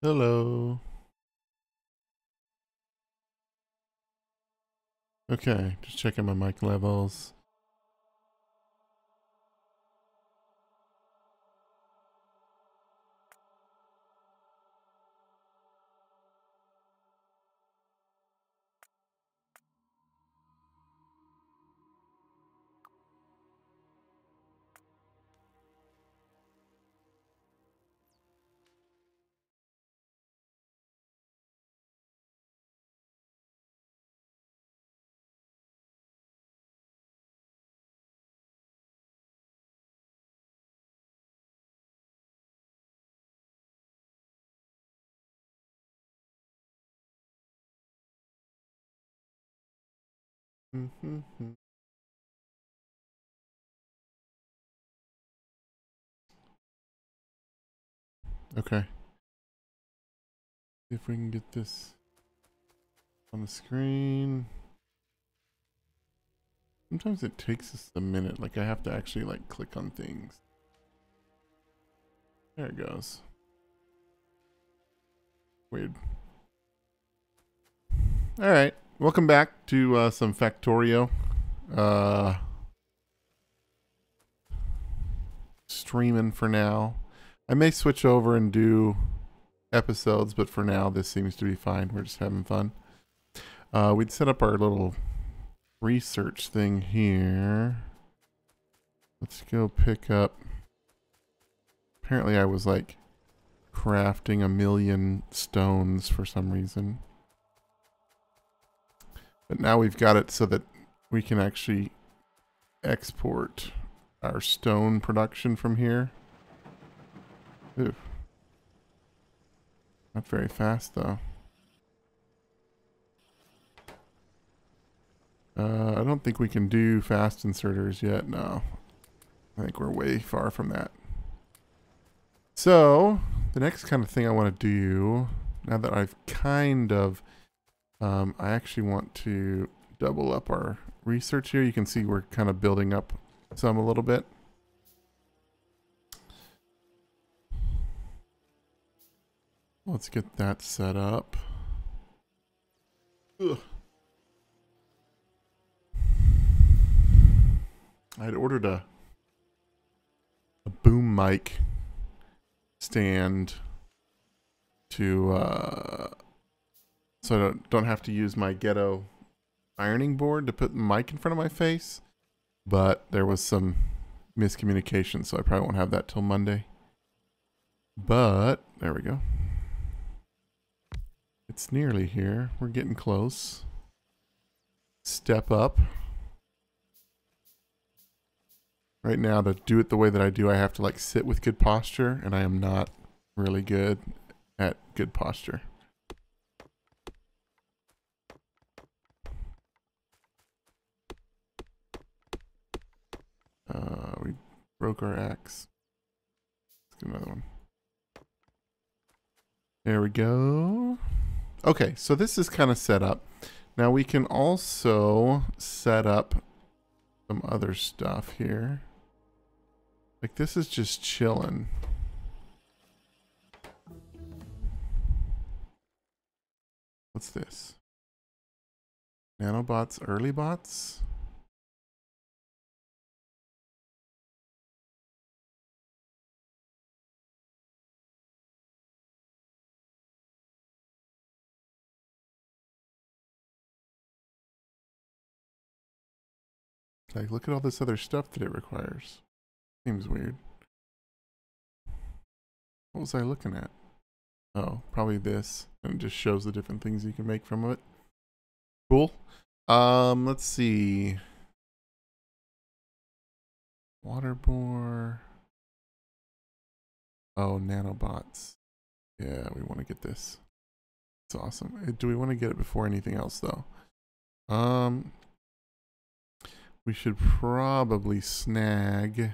Hello. Okay, just checking my mic levels. Okay. See if we can get this on the screen. Sometimes it takes us a minute. Like I have to actually like click on things. There it goes. Weird. All right. Welcome back to some Factorio. Streaming for now. I may switch over and do episodes, but for now this seems to be fine. We're just having fun. We'd set up our little research thing here. Let's go pick up. Apparently I was like crafting 1,000,000 stones for some reason. But now we've got it so that we can actually export our stone production from here. Ooh. Not very fast though. I don't think we can do fast inserters yet. No. I think we're way far from that. So, the next kind of thing I want to do, now that I've kind of, I actually want to double up our research here. You can see we're kind of building up some a little bit. Let's get that set up. Ugh. I'd ordered a boom mic stand to so I don't have to use my ghetto ironing board to put the mic in front of my face, but there was some miscommunication, so I probably won't have that till Monday. But there we go. It's nearly here. We're getting close. Step up. Right now, to do it the way that I do, I have to like sit with good posture, and I am not really good at good posture. We broke our axe. Let's get another one. There we go. Okay, so this is kind of set up. Now we can also set up some other stuff here. Like this is just chilling. What's this? Nanobots, early bots? Like, look at all this other stuff that it requires. Seems weird. What was I looking at? Oh, probably this. And it just shows the different things you can make from it. Cool. Let's see. Water bore. Oh, nanobots. Yeah, we want to get this. It's awesome. Do we want to get it before anything else though? We should probably snag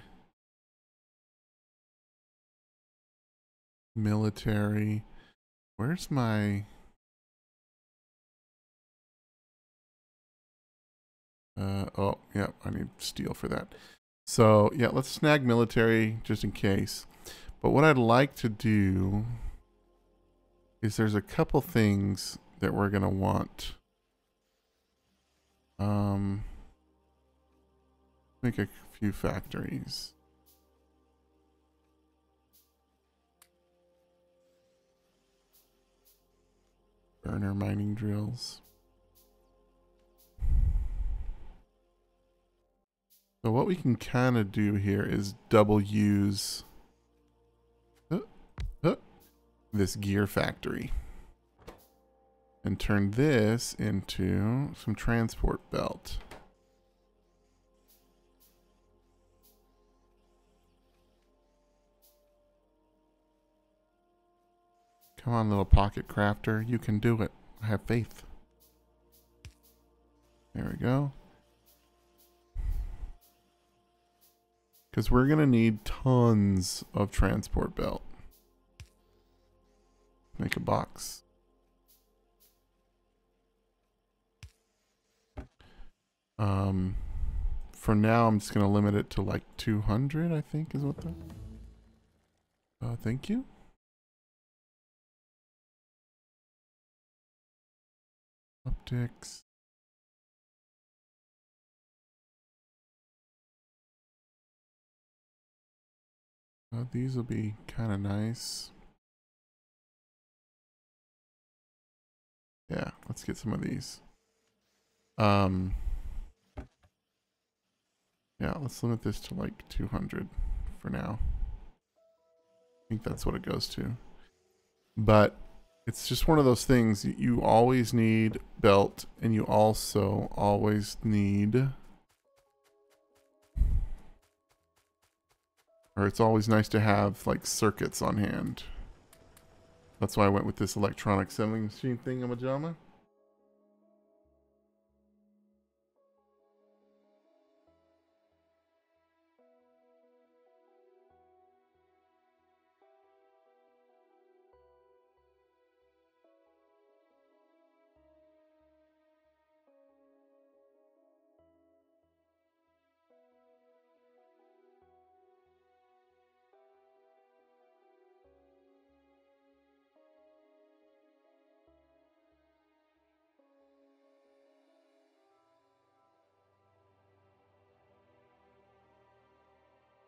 military. Where's my oh yeah, I need steel for that. So yeah, let's snag military just in case. But what I'd like to do is there's a couple things that we're going to want. Make a few factories. Burner mining drills. So what we can kind of do here is double use this gear factory and turn this into some transport belt. Come on, little pocket crafter. You can do it. I have faith. There we go. Because we're going to need tons of transport belt. Make a box. For now, I'm just going to limit it to like 200, I think is what the... thank you. Optics. These will be kind of nice. Yeah, let's get some of these. Yeah, let's limit this to like 200 for now. I think that's what it goes to. But it's just one of those things. You always need belt, and you also always need... Or it's always nice to have like circuits on hand. That's why I went with this electronic sewing machine thingamajama.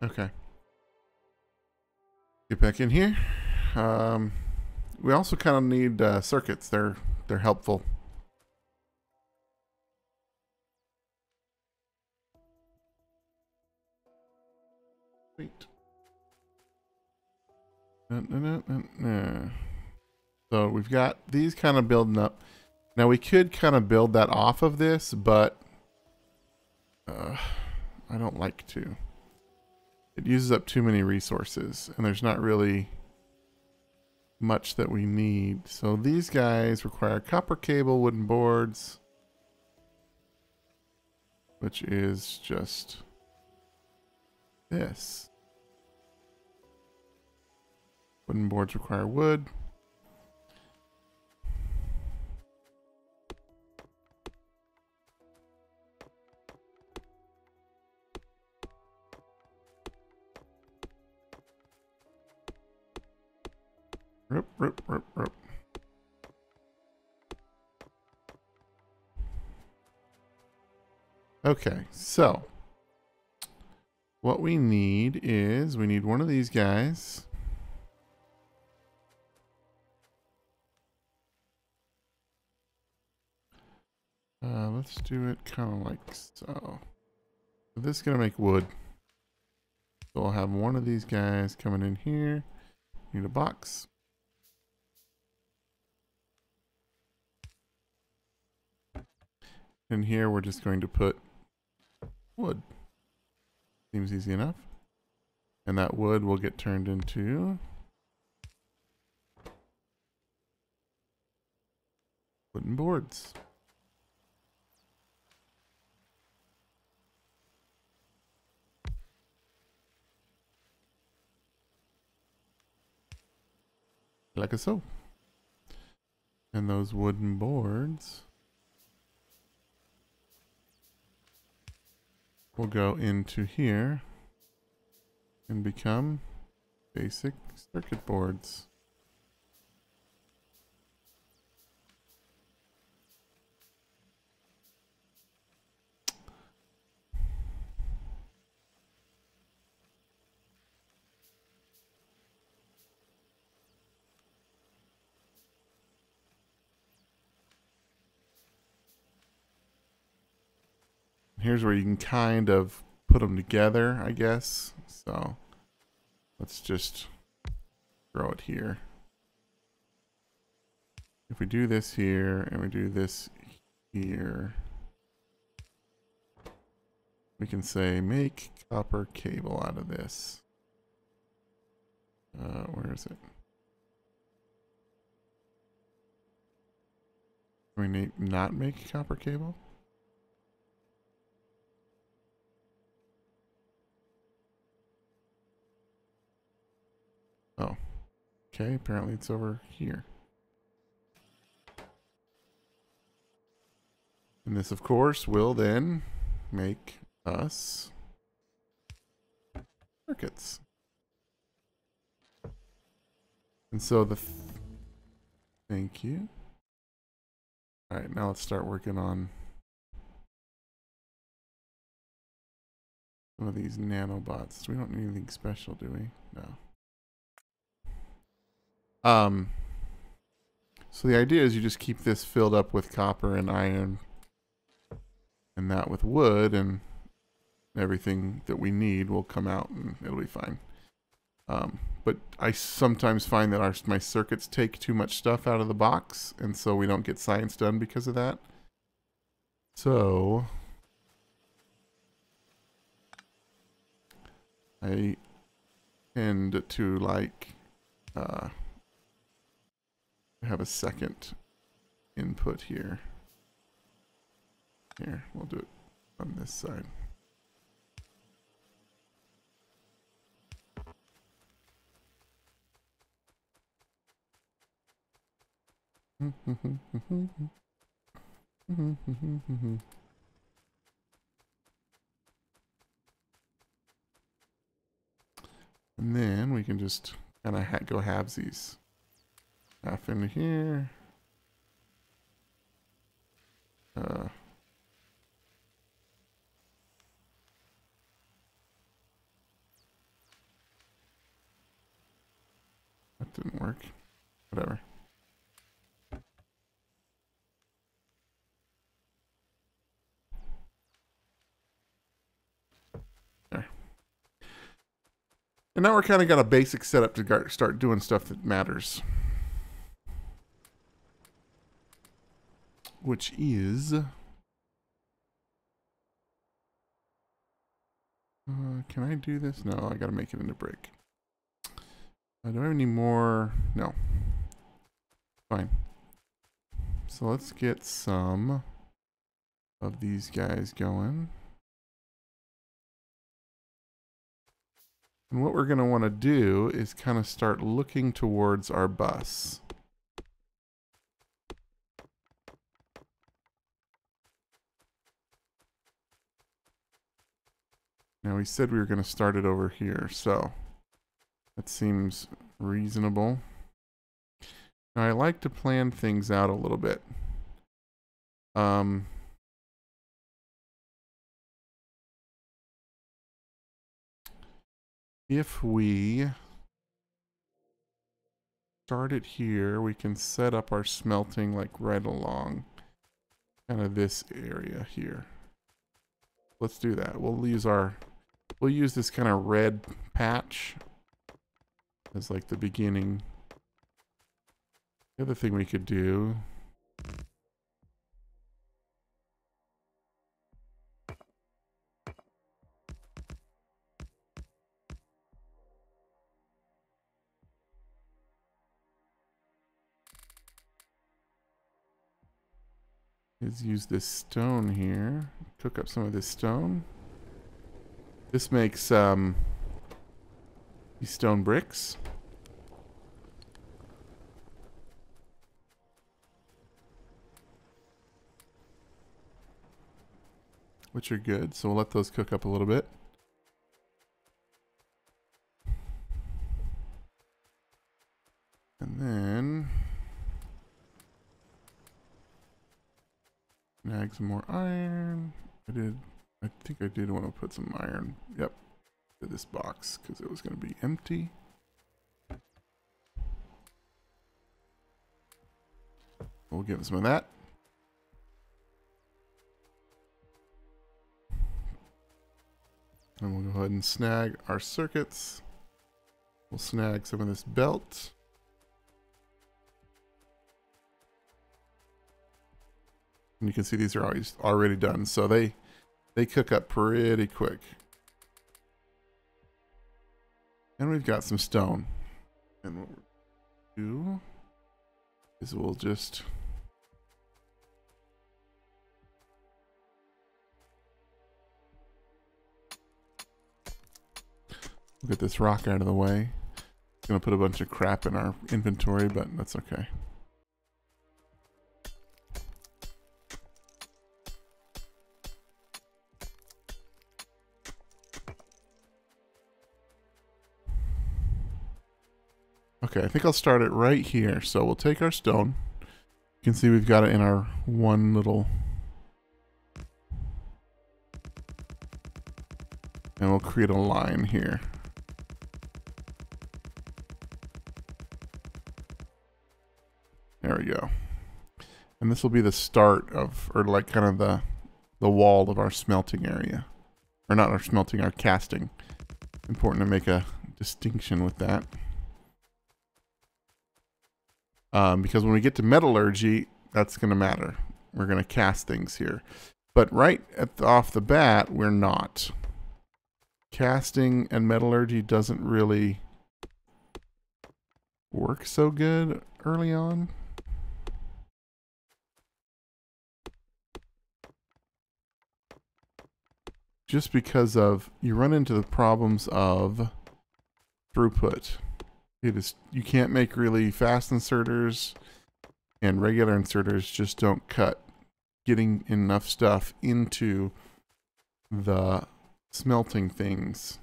Okay. Get back in here. We also kind of need circuits. They're helpful. Wait. So we've got these kind of building up. Now we could kind of build that off of this, but I don't like to. It uses up too many resources, and there's not really much that we need. So these guys require copper cable, wooden boards, which is just this. Wooden boards require wood. Rip, rip, rip, rip. Okay, so what we need is we need one of these guys. Let's do it kind of like so. This is gonna make wood. So I'll have one of these guys coming in here. Need a box. In here, we're just going to put wood. Seems easy enough. And that wood will get turned into wooden boards. Like so. And those wooden boards will go into here and become basic circuit boards. here's where you can kind of put them together, I guess. So let's just throw it here. If we do this here and we do this here, we can say make copper cable out of this. Where is it? Can we not make copper cable? Oh, okay. Apparently it's over here. And this, of course, will then make us circuits. And so thank you. All right, now let's start working on some of these nanobots. We don't need anything special, do we? No. So the idea is you just keep this filled up with copper and iron, and that with wood, and everything that we need will come out and it'll be fine. But I sometimes find that my circuits take too much stuff out of the box, and so we don't get science done because of that. So I tend to like have a second input here. Here, we'll do it on this side. And then we can just kind of go halvesies. Half into here. That didn't work. Whatever. There. And now we're kind of got a basic setup to start doing stuff that matters. Which is... can I do this? No, I gotta make it into brick. Do I have any more? No. Fine. So let's get some of these guys going. And what we're going to want to do is kind of start looking towards our bus. Now we said we were going to start it over here, so that seems reasonable. Now I like to plan things out a little bit. If we start it here, we can set up our smelting like right along kind of this area here. Let's do that. We'll use this kind of red patch as like the beginning. The other thing we could do is use this stone here. Cook up some of this stone. This makes these stone bricks. Which are good, so we'll let those cook up a little bit. And then snag some more iron. I think I did want to put some iron, yep, to this box because it was going to be empty. We'll give it some of that. and snag our circuits. We'll snag some of this belt. And you can see these are already done, so they cook up pretty quick. And we've got some stone. And what we'll do is we'll just get this rock out of the way. Gonna put a bunch of crap in our inventory, but that's okay. Okay, I think I'll start it right here. So we'll take our stone. You can see we've got it in our one little... And we'll create a line here. There we go. And this will be the start of, or like kind of the wall of our smelting area. Or not our smelting, our casting. Important to make a distinction with that. Because when we get to metallurgy, that's going to matter. We're going to cast things here. But right off the bat, we're not. Casting and metallurgy doesn't really work so good early on. Just because of, you run into the problems of throughput. You can't make really fast inserters, and regular inserters just don't cut getting enough stuff into the smelting things.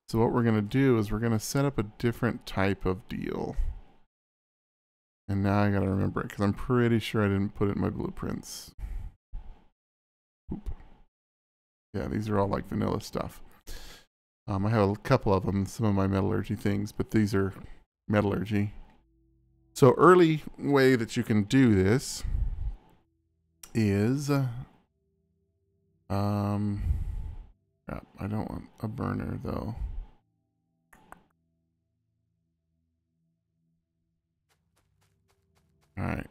So what we're going to do is we're going to set up a different type of deal. And now I got to remember it because I'm pretty sure I didn't put it in my blueprints. Oop. Yeah, these are all like vanilla stuff. I have a couple of them, some of my metallurgy things, but these are metallurgy. So early way that you can do this is, crap, I don't want a burner though. All right.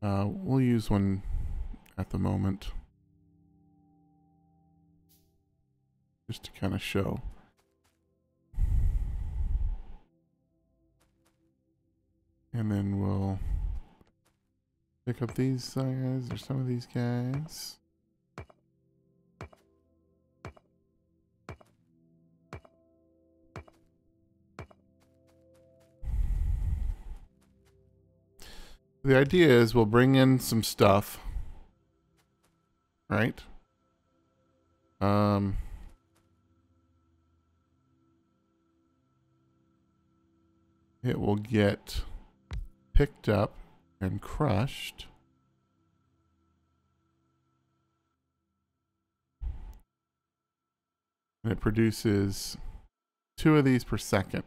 We'll use one at the moment. Just to kind of show. And then we'll pick up these guys, or some of these guys. The idea is we'll bring in some stuff, right? It will get picked up and crushed. And it produces 2 of these per second.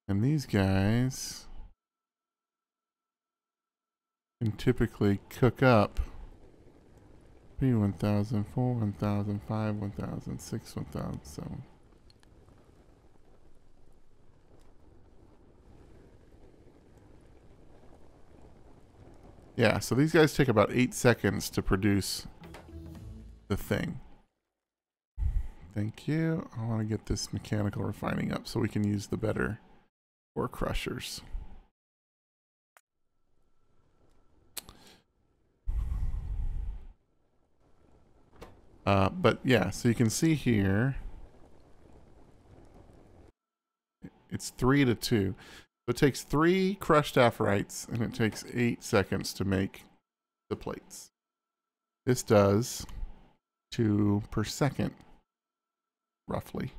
And these guys can typically cook up 3, 1,000, 4, 1,000, 5, 1,000, 6, 1,000, 7. Yeah, so these guys take about 8 seconds to produce the thing. Thank you. I want to get this mechanical refining up so we can use the better ore crushers. But yeah, so you can see here, it's 3 to 2. So it takes 3 crushed apherites and it takes 8 seconds to make the plates. This does 2 per second, roughly.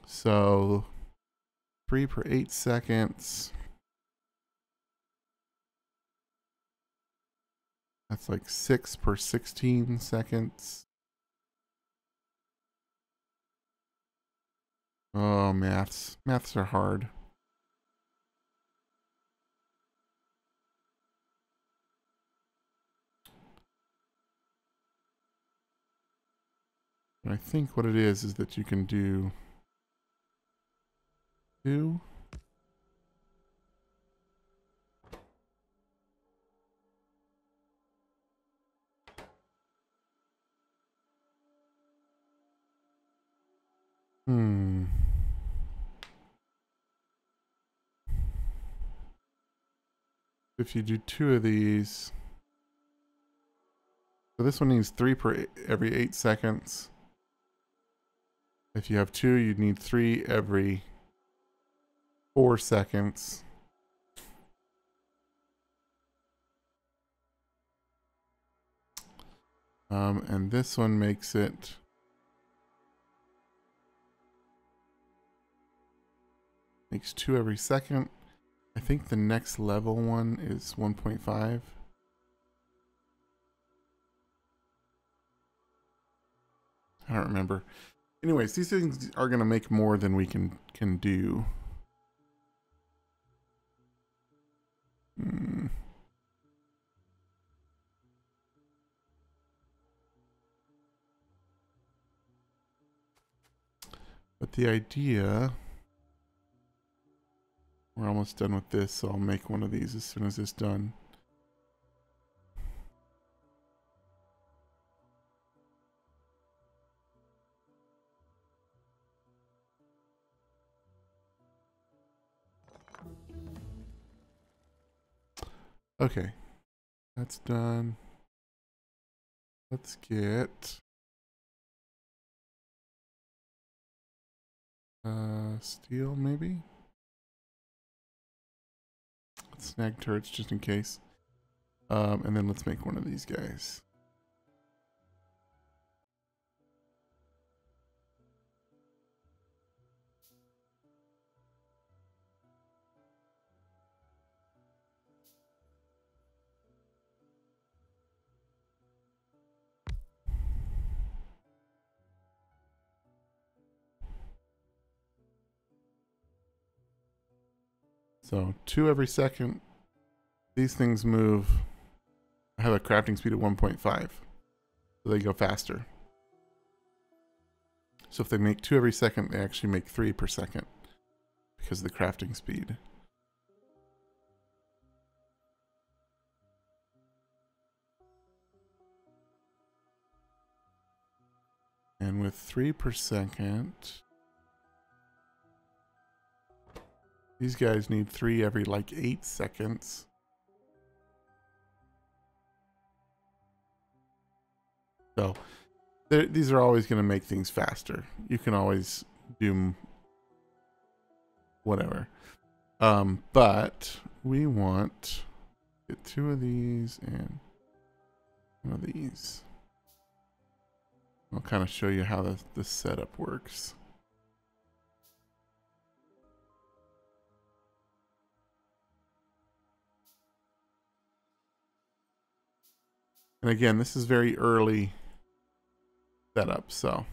So 3 per 8 seconds. That's like 6 per 16 seconds. Oh, maths. Maths are hard. And I think what it is that you can do 2. If you do 2 of these, so this one needs 3 per every 8 seconds. If you have 2, you'd need 3 every 4 seconds. And this one makes 2 every second. I think the next level one is 1.5. I don't remember. Anyways, these things are going to make more than we can do. But the idea... We're almost done with this, so I'll make one of these as soon as it's done. Okay, that's done. Let's get steel, maybe. Let's snag turrets just in case. And then let's make one of these guys. So 2 every second. These things move. I have a crafting speed of 1.5. So they go faster. So if they make 2 every second, they actually make 3 per second because of the crafting speed. And with 3 per second, these guys need 3 every like 8 seconds. So these are always going to make things faster. You can always do whatever. But we want get 2 of these and 1 of these. I'll kind of show you how the setup works. And again, this is very early setup, so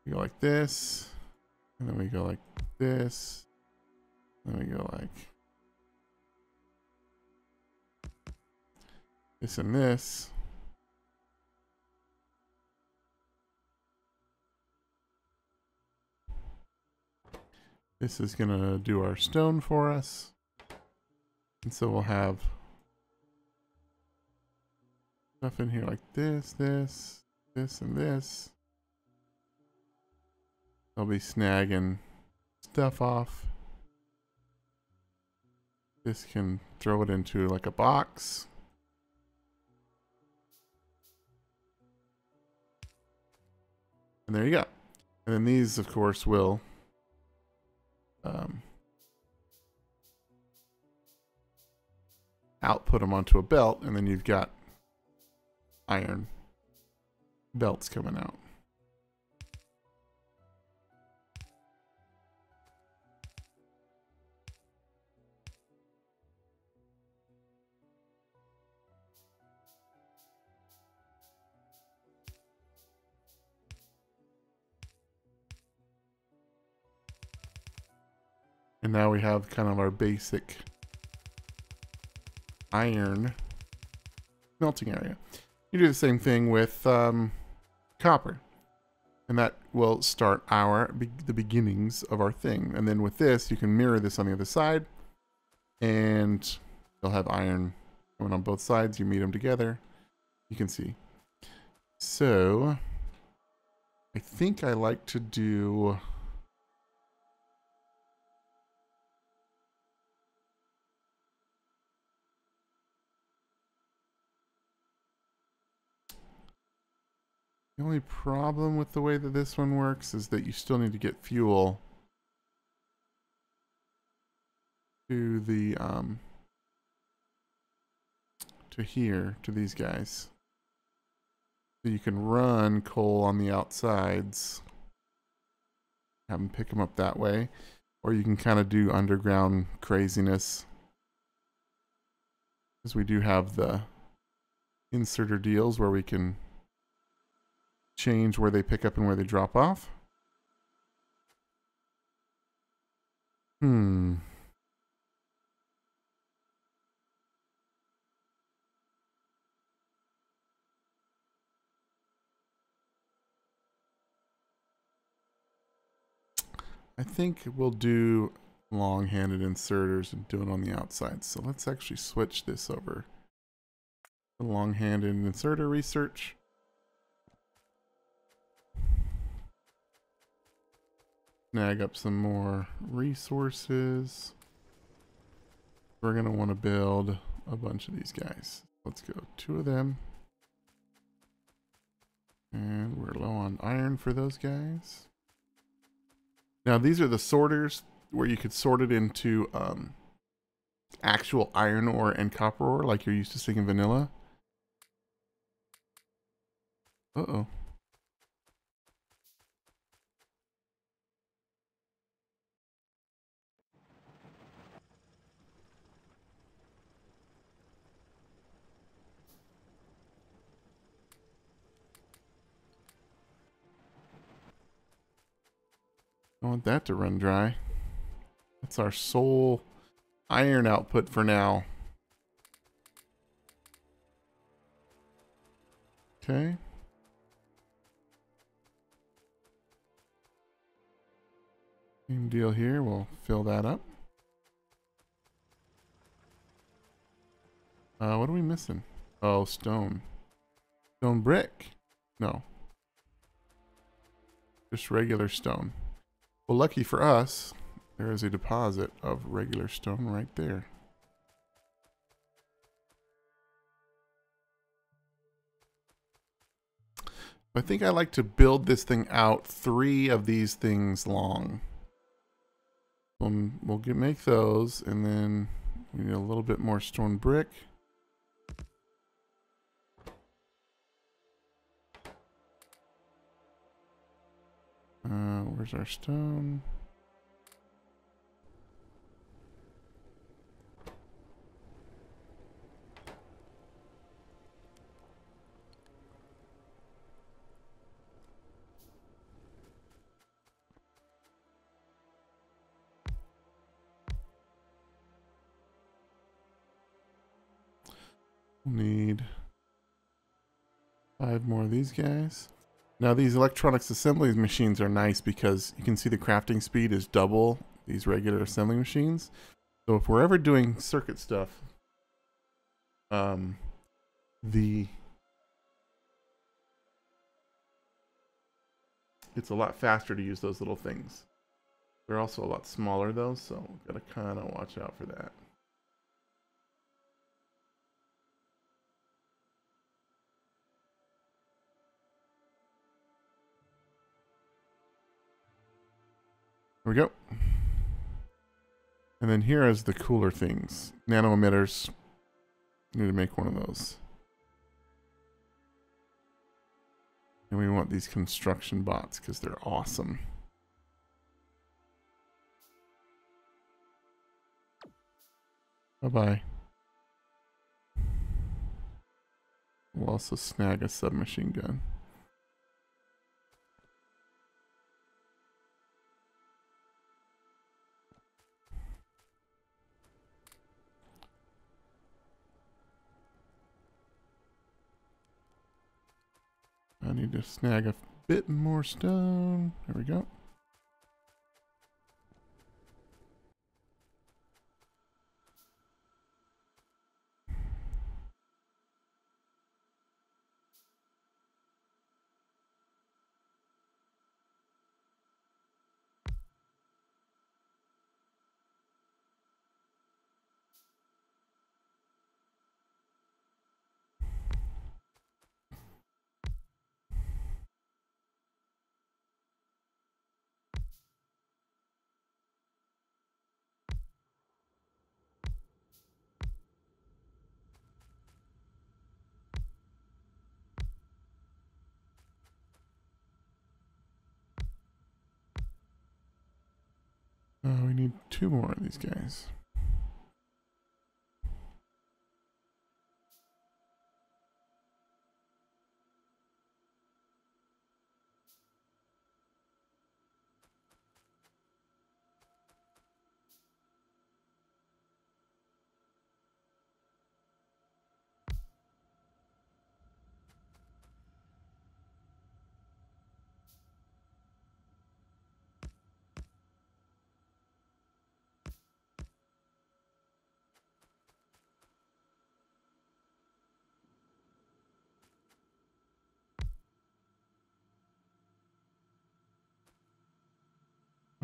we go like this, and then we go like this, and then we go like this and this. This is gonna do our stone for us. And so we'll have stuff in here like this, this, and this. I'll be snagging stuff off. This can throw it into like a box. And there you go. And then these, of course, will output them onto a belt, and then you've got iron belts coming out. And now we have kind of our basic iron melting area. You do the same thing with copper. And that will start the beginnings of our thing. And then with this, you can mirror this on the other side. And you'll have iron going on both sides. You meet them together. You can see. So, I think I like to do... The only problem with the way that this one works is that you still need to get fuel to the, to here, to these guys. So you can run coal on the outsides, have them pick them up that way, or you can kind of do underground craziness. Because we do have the inserter deals where we can change where they pick up and where they drop off. I think we'll do long-handed inserters and do it on the outside. So let's actually switch this over. The long-handed inserter research. Snag up some more resources. We're going to want to build a bunch of these guys. Let's go 2 of them. And we're low on iron for those guys. Now these are the sorters where you could sort it into actual iron ore and copper ore like you're used to seeing in vanilla. Uh-oh. I want that to run dry. That's our sole iron output for now. Okay. Same deal here. We'll fill that up. What are we missing? Oh, stone. Stone brick. No. Just regular stone. Well, lucky for us, there is a deposit of regular stone right there. I think I like to build this thing out 3 of these things long. We'll make those, and then we need a little bit more stone brick. Where's our stone? We'll need 5 more of these guys. Now these electronics assembly machines are nice because you can see the crafting speed is double these regular assembly machines. So if we're ever doing circuit stuff, it's a lot faster to use those little things. They're also a lot smaller though, so gotta kind of watch out for that. There we go. And then here is the cooler things. Nano emitters. Need to make one of those. And we want these construction bots because they're awesome. Bye-bye. We'll also snag a submachine gun. I need to snag a bit more stone. There we go. We need 2 more of these guys.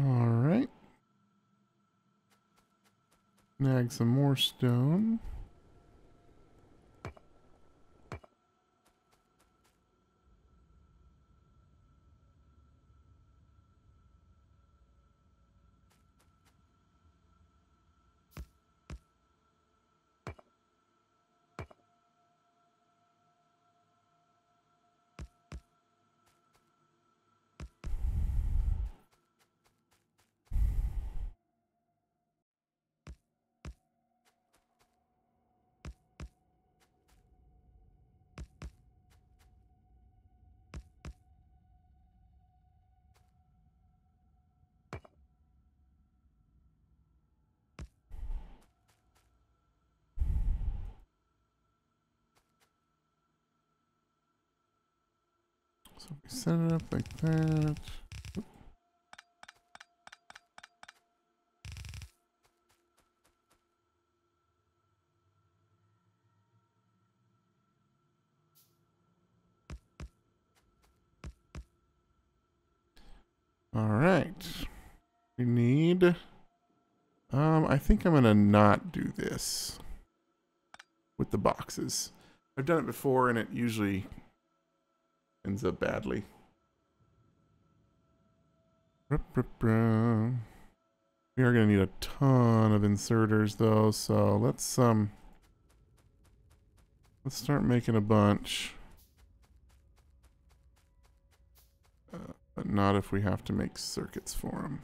All right. Snag some more stone. So we set it up like that. All right. We need, I think I'm gonna not do this with the boxes. I've done it before and it usually ends up badly. We are gonna need a ton of inserters though, so let's start making a bunch. But not if we have to make circuits for them.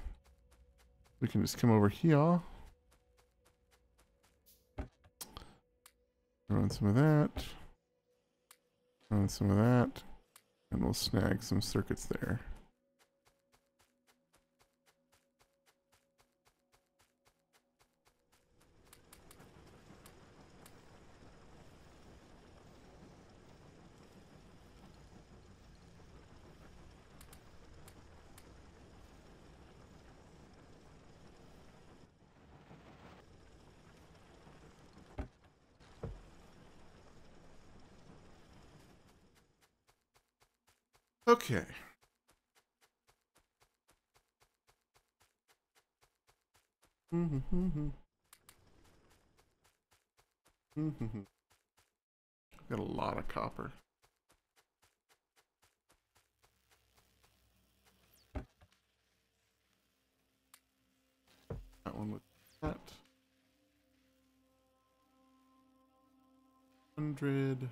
We can just come over here. Run some of that. Run some of that. And we'll snag some circuits there. Okay. Got a lot of copper. That one with that. 100.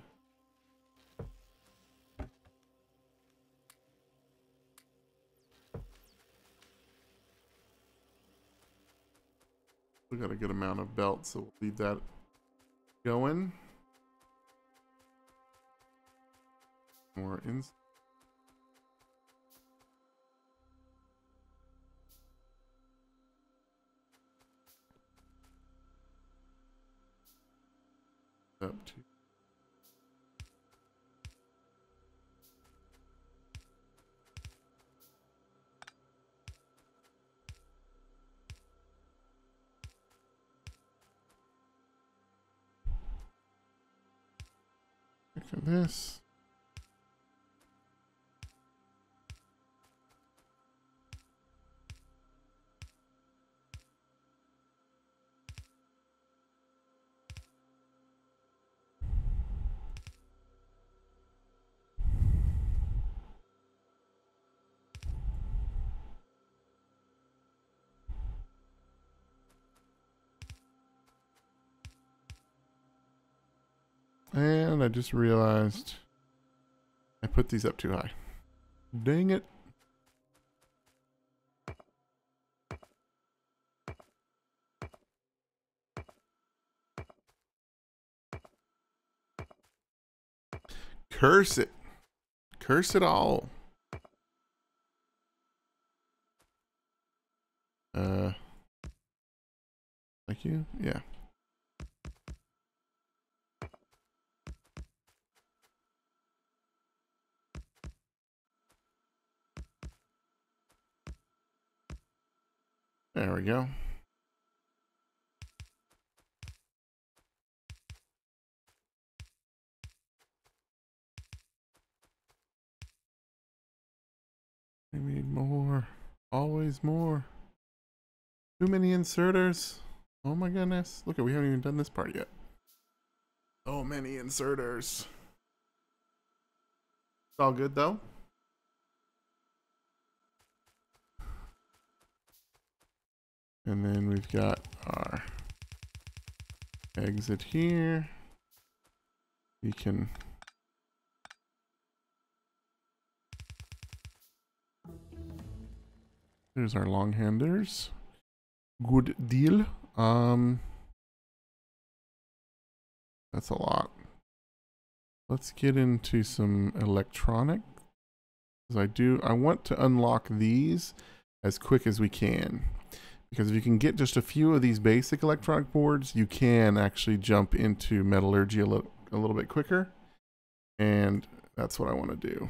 We got a good amount of belts, so we'll leave that going. More in. Up to. Look at this. And I just realized I put these up too high. Dang it. Curse it. Curse it all. Like you? Yeah. There we go. We need more. Always more. Too many inserters. Oh my goodness. Look, we haven't even done this part yet. So many inserters. It's all good though. And then we've got our exit here. We can there's our long handers. Good deal. That's a lot. Let's get into some electronic. Because I want to unlock these as quick as we can. Because if you can get just a few of these basic electronic boards, you can actually jump into metallurgy a little bit quicker. And that's what I want to do.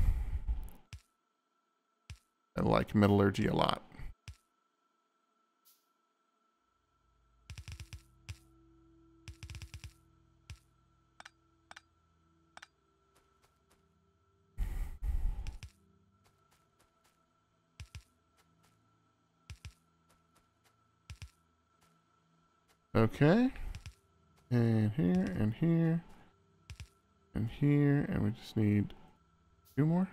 I like metallurgy a lot. Okay. And here, and here, and here, and we just need 2 more.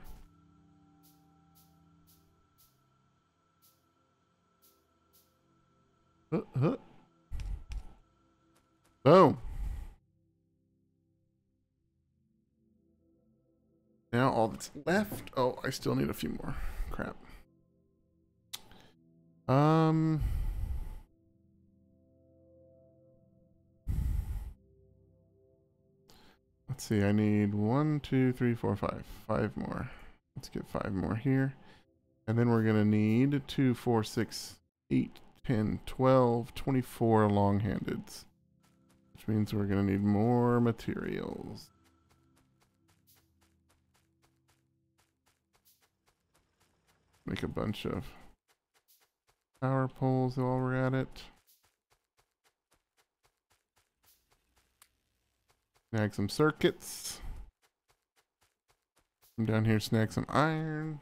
Boom. Now all that's left. Oh, I still need a few more. Crap. Let's see. I need 1, 2, 3, 4, 5. 5 more. Let's get 5 more here. And then we're going to need 2, 4, 6, 8, 10, 12, 24 long-handeds. Which means we're going to need more materials. Make a bunch of power poles while we're at it. Snag some circuits. Come down here, snag some iron.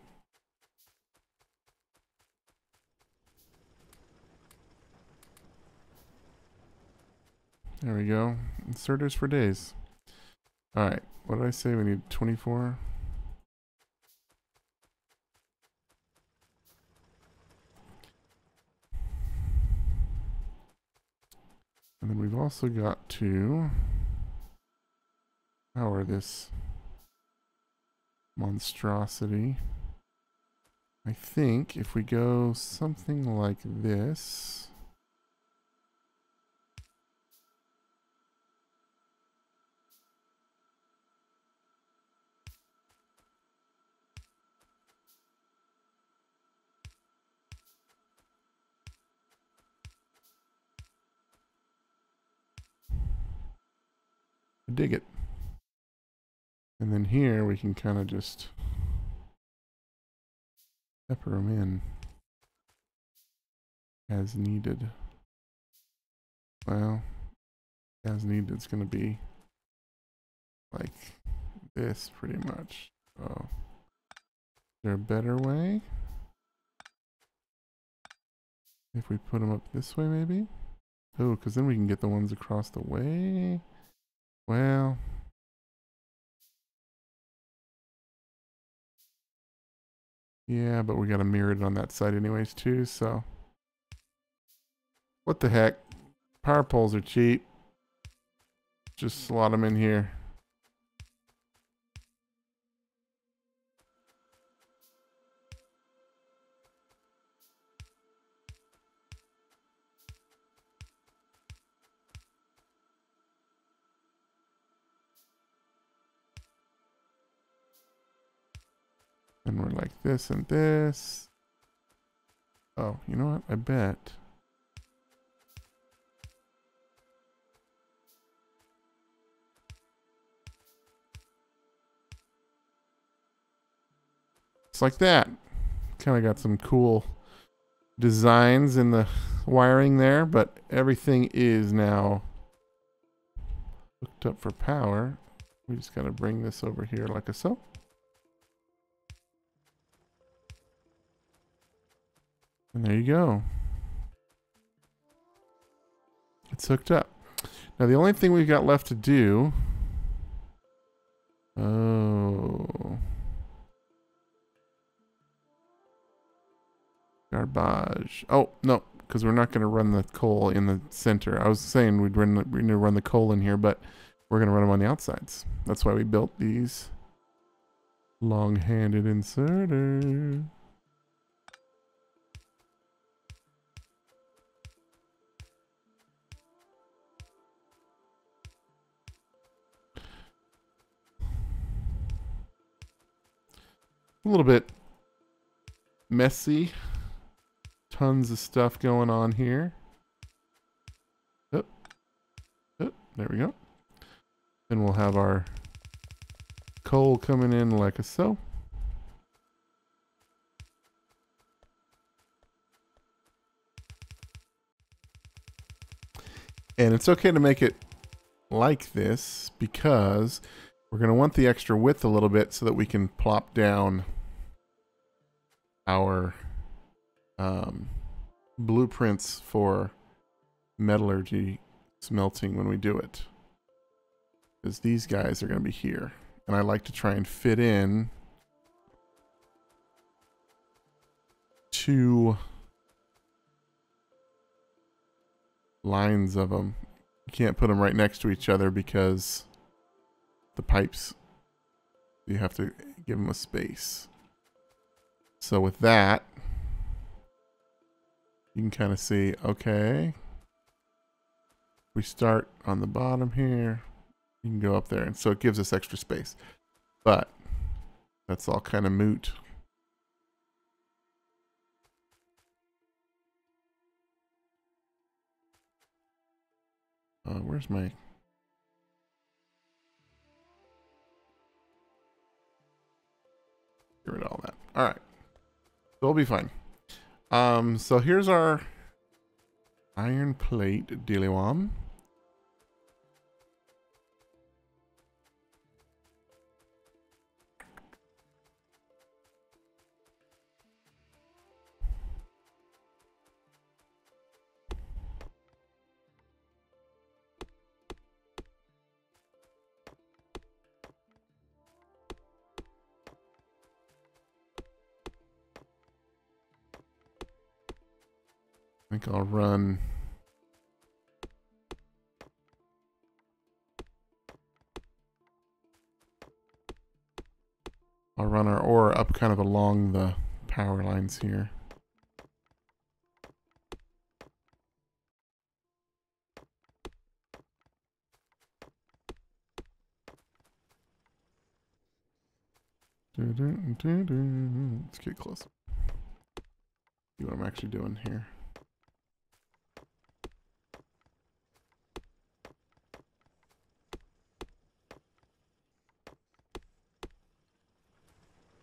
There we go. Inserters for days. Alright, what did I say? We need 24. And then we've also got to power this monstrosity. I think if we go something like this. I dig it. And then here we can kind of just pepper them in as needed. Well, as needed is going to be like this pretty much. Oh. Is there a better way? If we put them up this way, maybe? Oh, because then we can get the ones across the way. Well. Yeah, but we got to mirror it on that side anyways, too, so. What the heck? Power poles are cheap. Just slot them in here. And we're like this and this. Oh, you know what? I bet. It's like that. Kind of got some cool designs in the wiring there, but everything is now hooked up for power. We just got to bring this over here like so. And there you go. It's hooked up. Now the only thing we've got left to do... Oh... Garbage. Oh, no, because we're not going to run the coal in the center. I was saying we're going to run the coal in here, but we're going to run them on the outsides. That's why we built these long-handed inserters. A little bit messy. Tons of stuff going on here. Oh, oh, there we go. Then we'll have our coal coming in like so. And it's okay to make it like this because we're going to want the extra width a little bit so that we can plop down our blueprints for metallurgy smelting when we do it. Because these guys are going to be here. And I like to try and fit in 2 lines of them. You can't put them right next to each other because the pipes, you have to give them a space. So with that, you can kind of see, okay, we start on the bottom here, you can go up there, and so it gives us extra space. But that's all kind of moot. Where's my... Get rid of all that. All right. So we'll be fine. So here's our iron plate dilliwam. I think I'll run our ore up kind of along the power lines here. Let's get close. See what I'm actually doing here.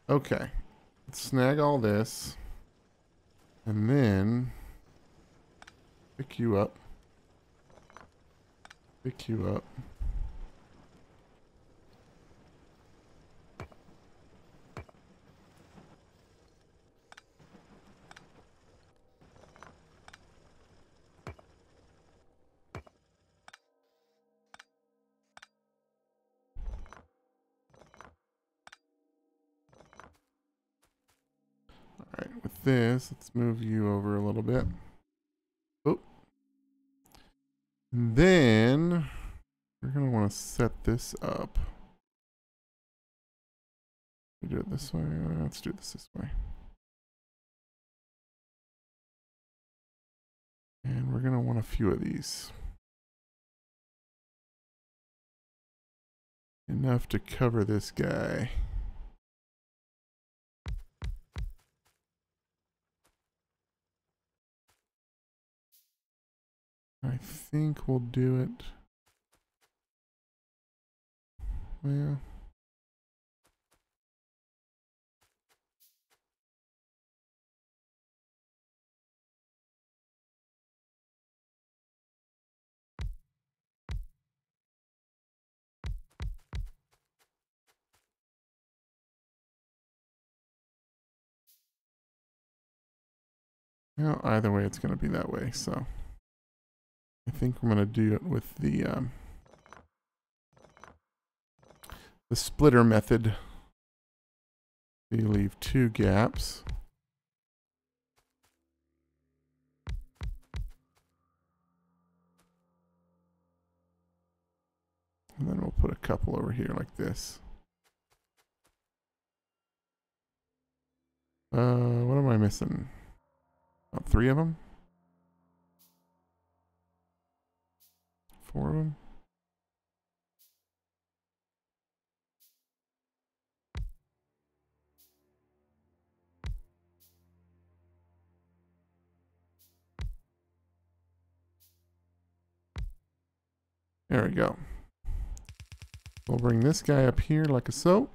Okay, let's snag all this, and then pick you up, pick you up. this. Let's move you over a little bit. Oh. And then we're going to want to set this up. We do it this way. Let's do this way. And we're going to want a few of these. Enough to cover this guy. I think we'll do it. Well, either way, it's going to be that way. So I think we're going to do it with the splitter method. You leave 2 gaps. And then we'll put a couple over here like this. What am I missing? About 3 of them? 4 of them? There we go. We'll bring this guy up here like a so.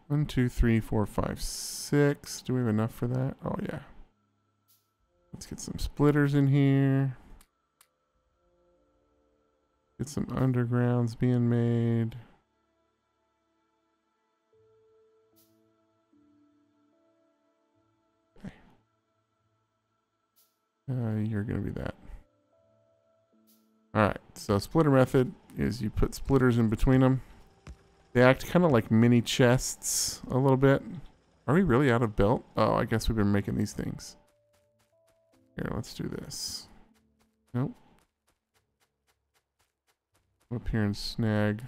One, 2, 3, 4, 5, 6. Do we have enough for that? Oh yeah. Let's get some splitters in here. Get some undergrounds being made. Okay. You're gonna be that. Alright, so splitter method is you put splitters in between them. They act kind of like mini chests a little bit. Are we really out of belt? Oh, I guess we've been making these things. Here, let's do this. Nope. Come up here and snag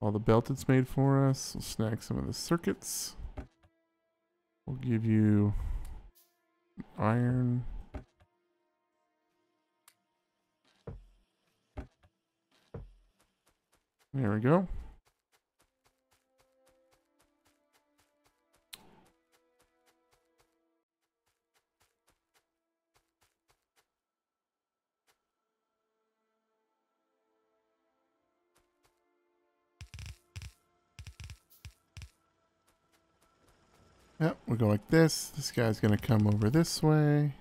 all the belt it's made for us. We'll snag some of the circuits. We'll give you iron. There we go. Yep, we'll go like this. This guy's going to come over this way.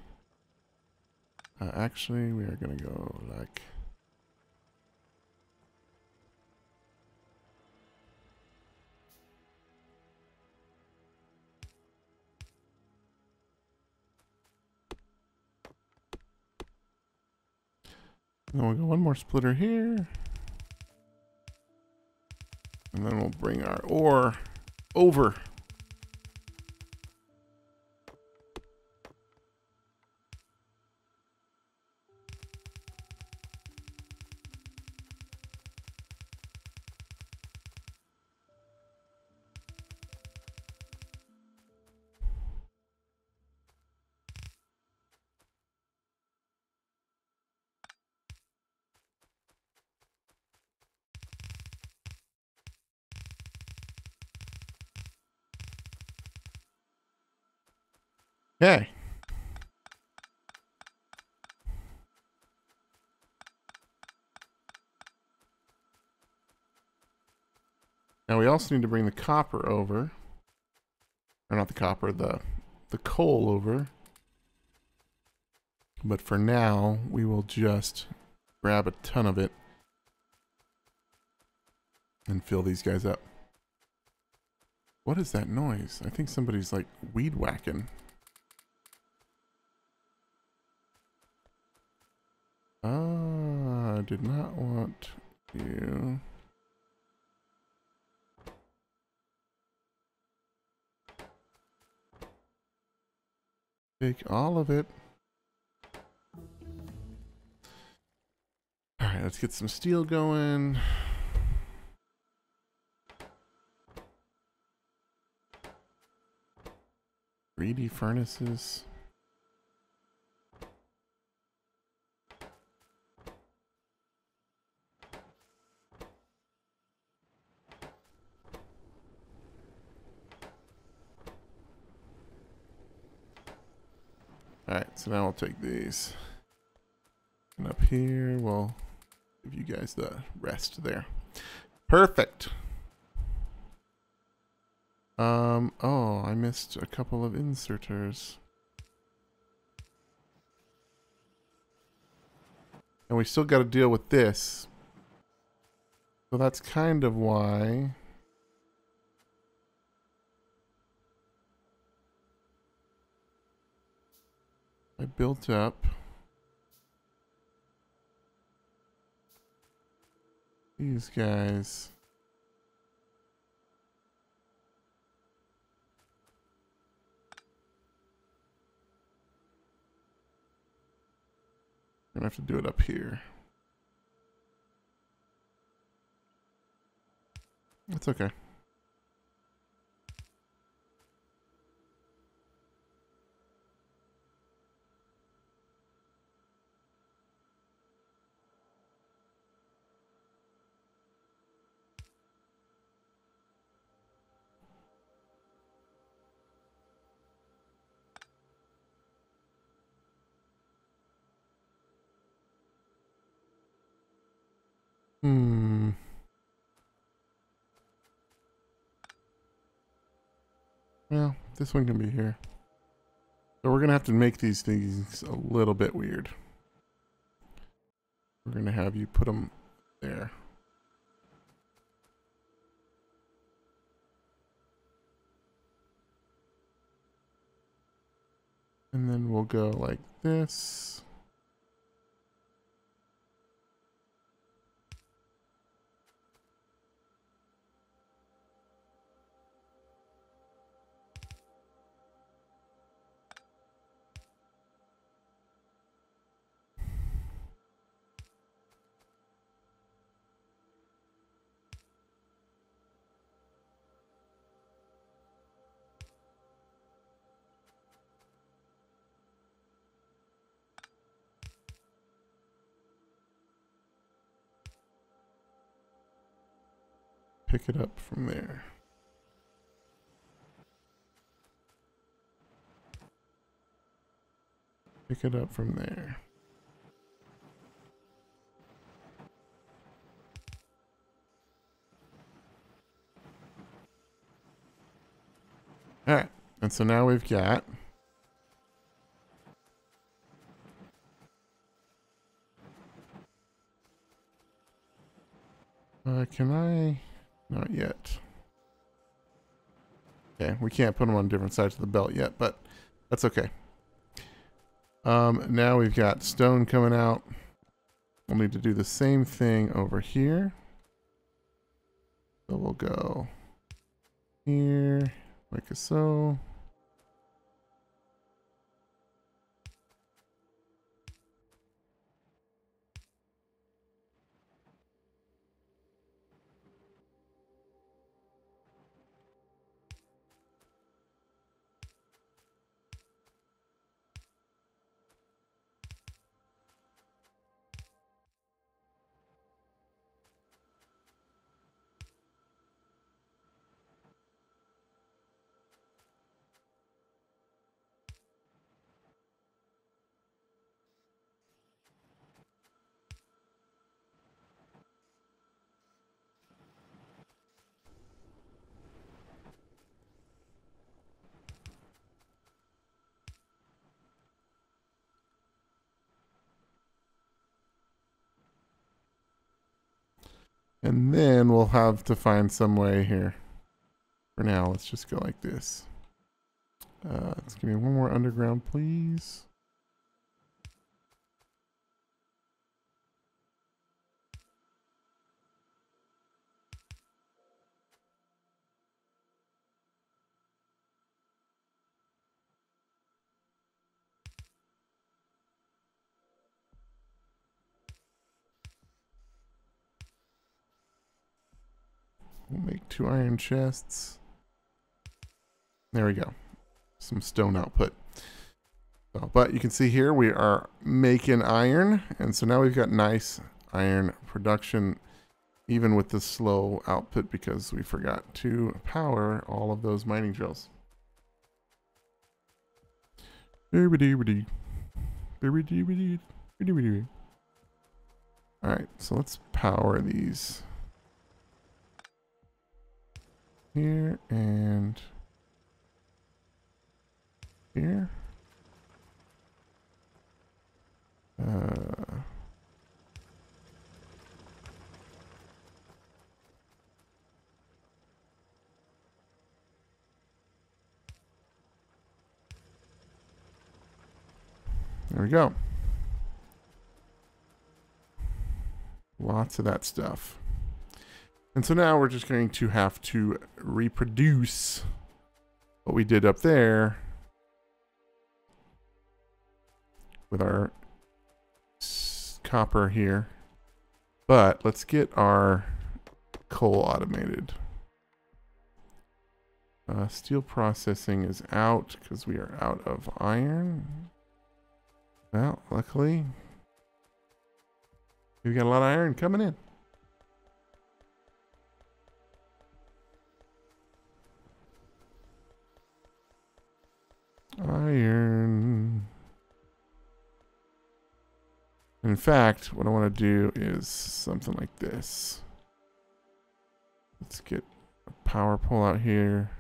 Actually, we are going to go like... And then we'll go one more splitter here. And then we'll bring our ore over. Okay. Now we also need to bring the copper over. Or not the copper, the coal over. But for now, we will just grab a ton of it and fill these guys up. What is that noise? I think somebody's like weed whacking. I did not want you. Take all of it. Alright, let's get some steel going. .3D furnaces. Alright, so now we'll take these. And up here, we'll give you guys the rest there. Perfect. Oh, I missed a couple of inserters. And we still got to deal with this. So that's kind of why I built up these guys. I'm gonna have to do it up here. That's okay. Well, this one can be here. So we're gonna have to make these things a little bit weird. We're gonna have you put them there. And then we'll go like this. Pick it up from there. Pick it up from there. All right, and so now we've got can I? Not yet. Okay, we can't put them on different sides of the belt yet, but that's okay. Now we've got stone coming out. We'll need to do the same thing over here. So we'll go here, like so. And then we'll have to find some way here. For now, let's just go like this. Let's give me one more underground, please. We'll make 2 iron chests. There we go. Some stone output. So, but you can see here we are making iron, and so now we've got nice iron production, even with the slow output because we forgot to power all of those mining drills. Alright, so let's power these here and here. There we go. Lots of that stuff. And so now we're just going to have to reproduce what we did up there with our copper here. But let's get our coal automated. Steel processing is out because we are out of iron. Well, luckily, we've got a lot of iron coming in. Iron. In fact, what I want to do is something like this. Let's get a power pole out here.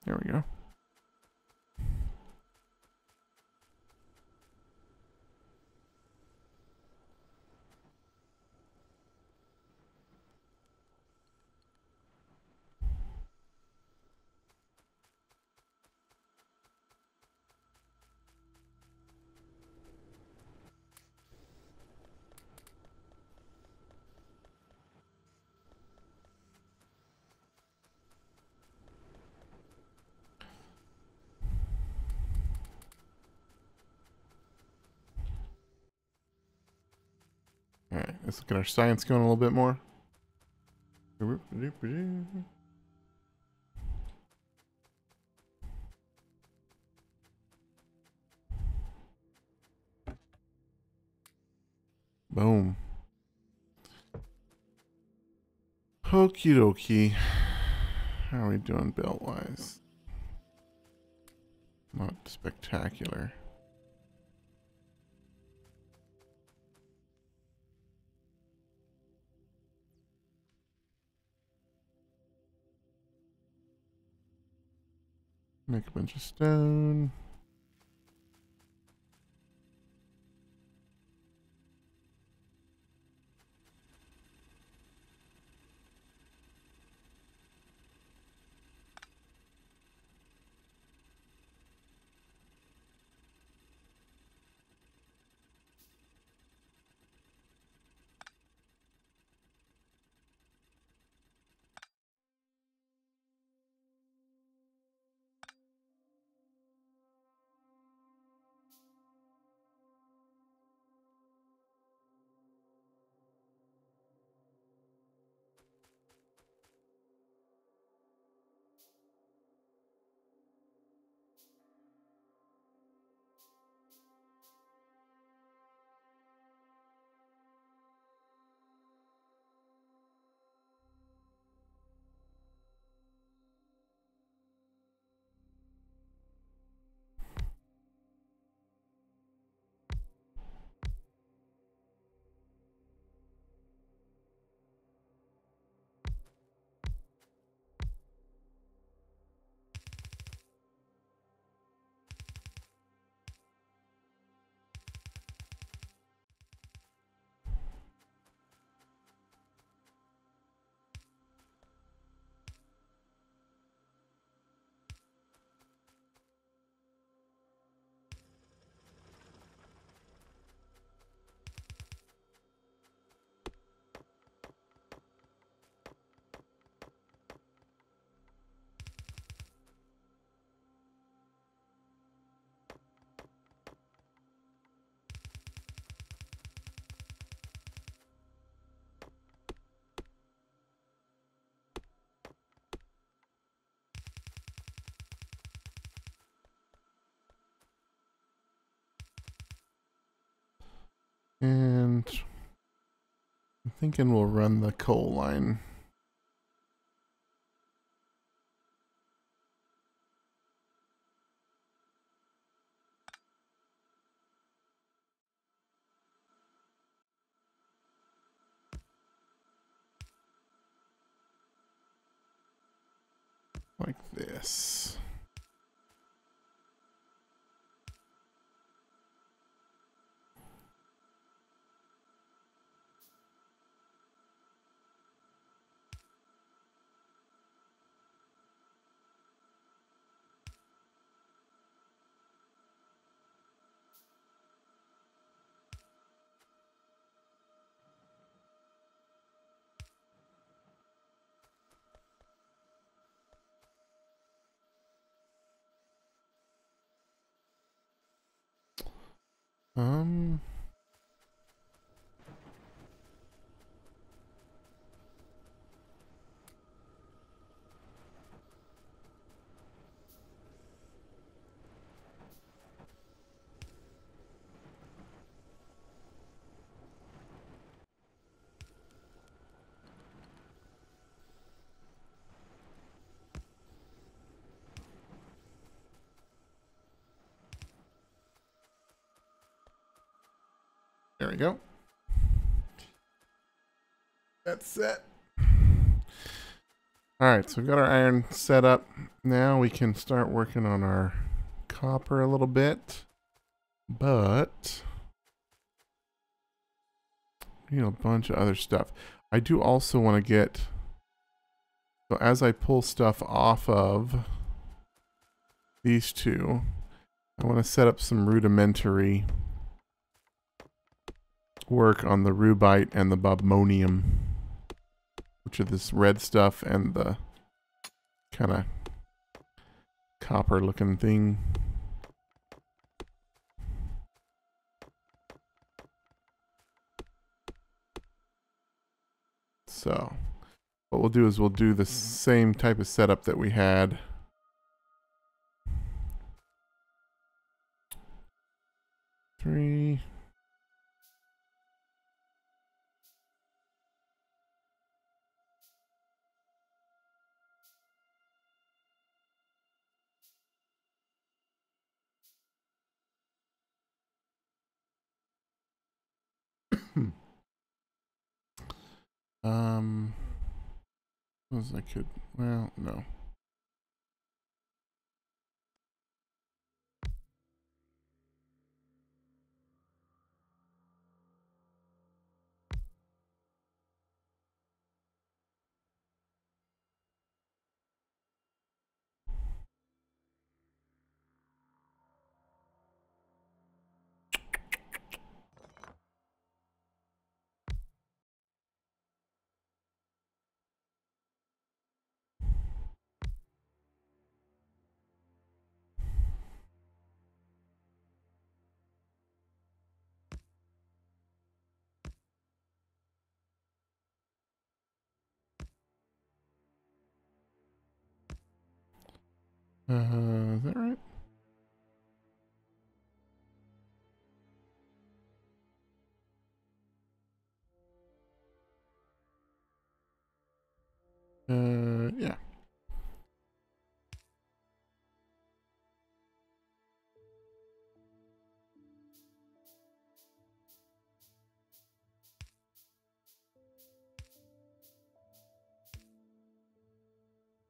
There we go. Alright, let's get our science going a little bit more. Boom. Okie dokie. How are we doing belt wise? Not spectacular. Make a bunch of stone. Thinking we'll run the coal line. Like this. There we go. That's set. Alright, so we've got our iron set up. Now we can start working on our copper a little bit. But we need a bunch of other stuff. I do also want to get... So as I pull stuff off of these two, I want to set up some rudimentary work on the rubite and the bobmonium, which are this red stuff and the kind of copper looking thing. So what we'll do is we'll do the same type of setup that we had. Three. Suppose I could, well, no. Is that right? Yeah.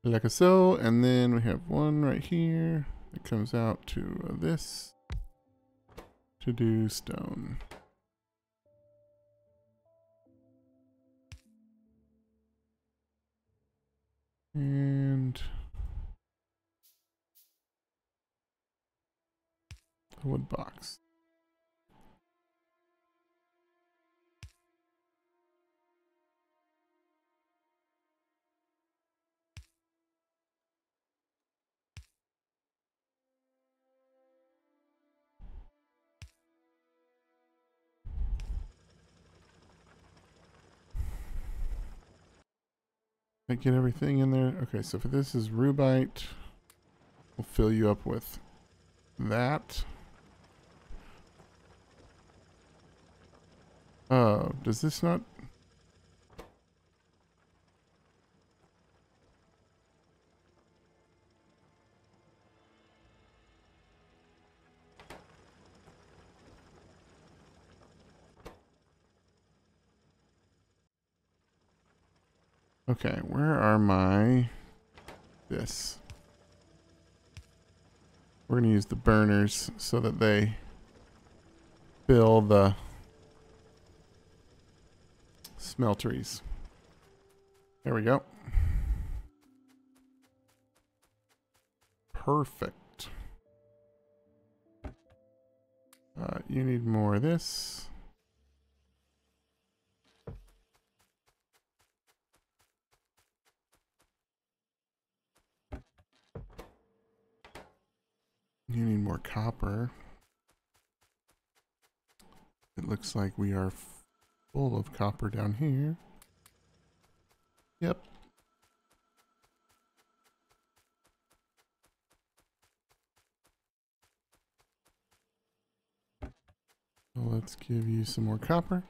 Like so, and then we have one right here that comes out to this to do stone. And a wood box. I get everything in there. Okay, so for this is rubite. We'll fill you up with that. Oh, does this not? Okay, where are my... This. We're going to use the burners so that they fill the smelteries. There we go. Perfect. You need more of this. You need more copper. It looks like we are full of copper down here. Yep. So let's give you some more copper.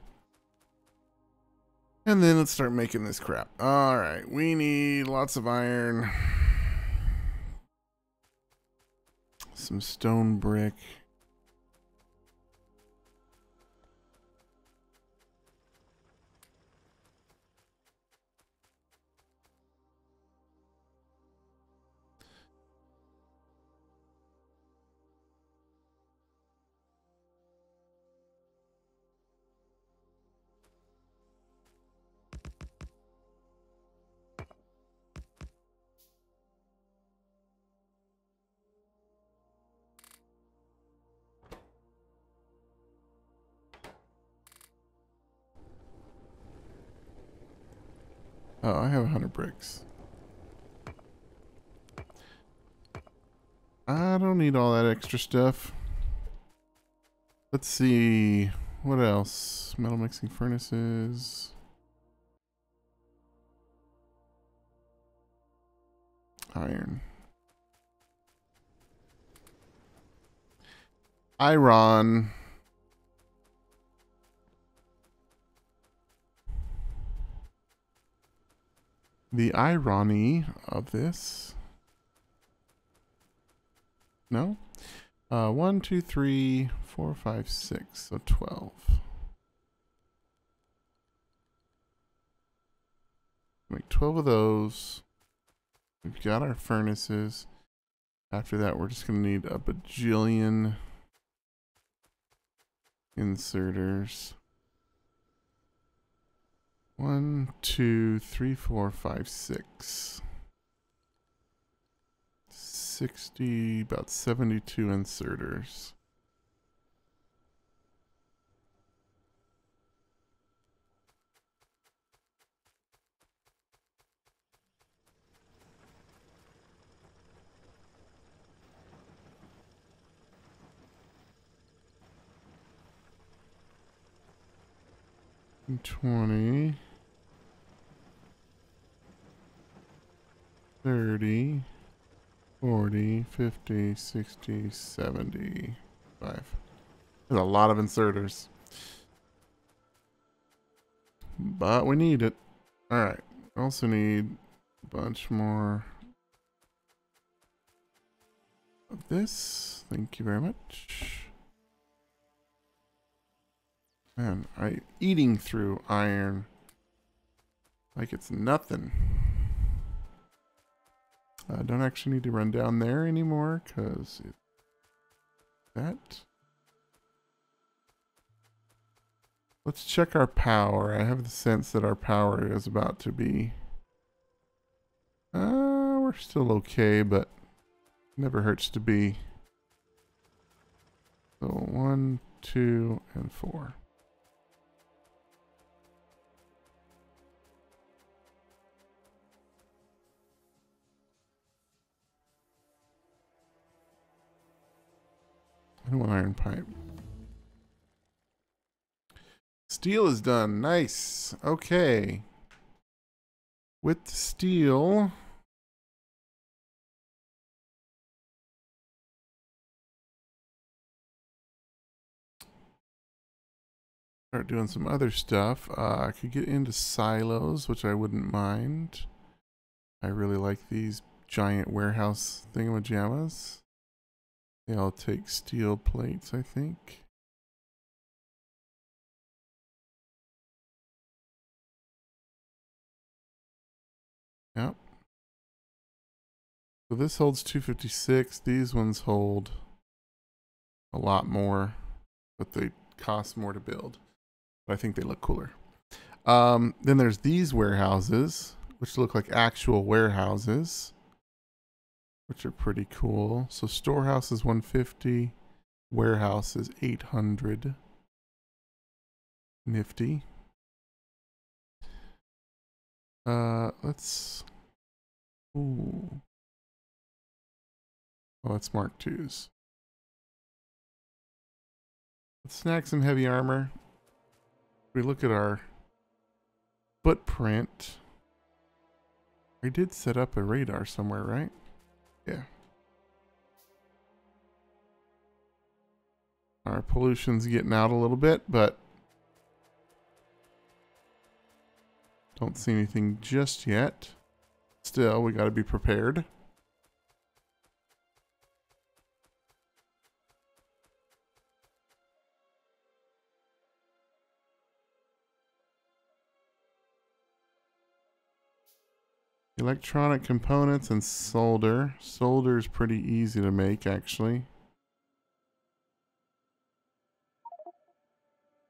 And then let's start making this crap. Alright, we need lots of iron. Some stone brick. Oh, I have 100 bricks. I don't need all that extra stuff. Let's see. What else? Metal mixing furnaces. Iron. Iron. The irony of this. No? 1, 2, 3, 4, 5, 6. So 12. Make 12 of those. We've got our furnaces. After that, we're just going to need a bajillion inserters. 1, 2, 3, 4, 5, 6. 60, about 72 inserters. And 20. 30. 40, 50, 60, 75. There's a lot of inserters. But we need it. Alright. Also need a bunch more of this. Thank you very much. Man, I'm eating through iron like it's nothing. I don't actually need to run down there anymore because that. Let's check our power. I have the sense that our power is about to be. We're still okay, but never hurts to be. So 1, 2, and 4. I don't want iron pipe. Steel is done. Nice. Okay. With the steel. Start doing some other stuff. I could get into silos, which I wouldn't mind. I really like these giant warehouse thingamajammas. They all take steel plates, I think. Yep. So this holds 256. These ones hold a lot more, but they cost more to build. But I think they look cooler. Then there's these warehouses, which look like actual warehouses, which are pretty cool. So storehouse is 150, warehouse is 800. Nifty. Let's. Ooh. Oh, that's Mark IIs. Let's snag some heavy armor. If we look at our footprint, we did set up a radar somewhere, right? Yeah. Our pollution's getting out a little bit, but don't see anything just yet. Still, we got to be prepared. Electronic components and solder. Solder is pretty easy to make, actually.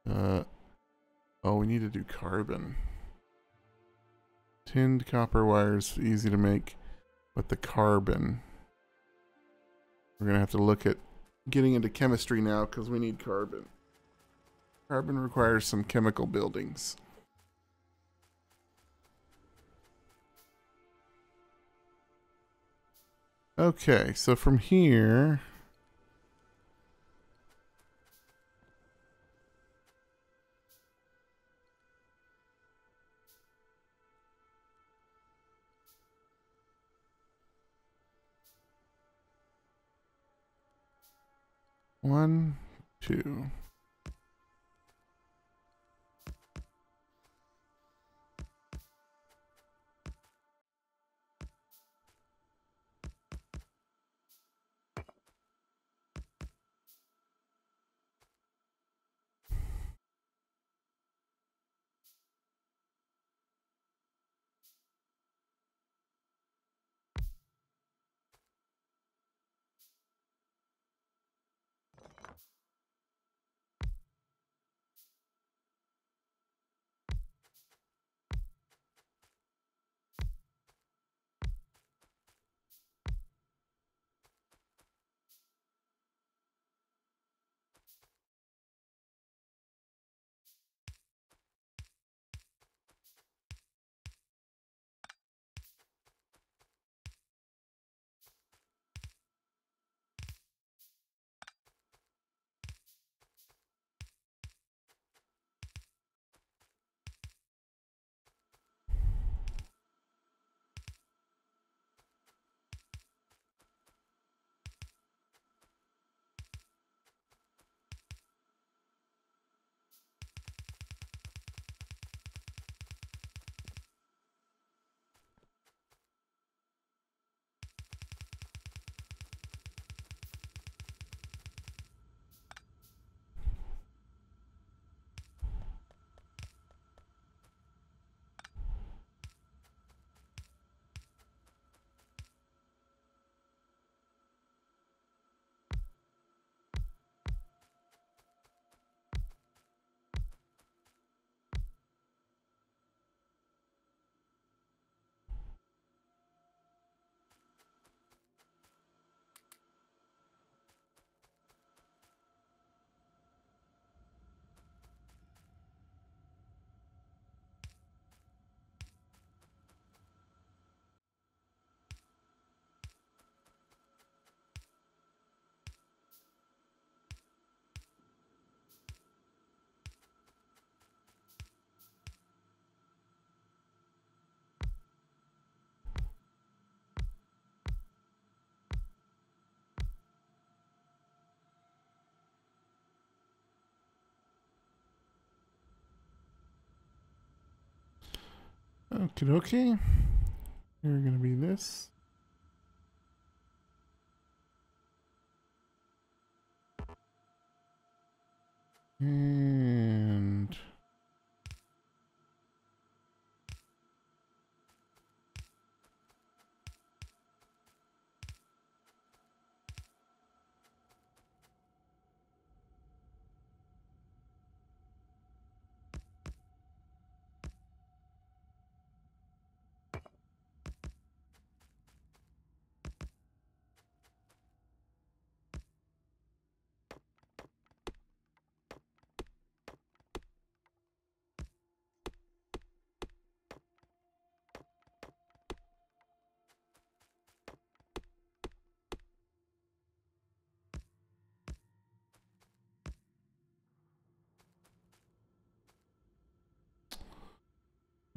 Oh, we need to do carbon. Tinned copper wires, easy to make, but the carbon. We're going to have to look at getting into chemistry now because we need carbon. Carbon requires some chemical buildings. Okay, so from here... One, two. Okie dokie. Here are going to be this. And...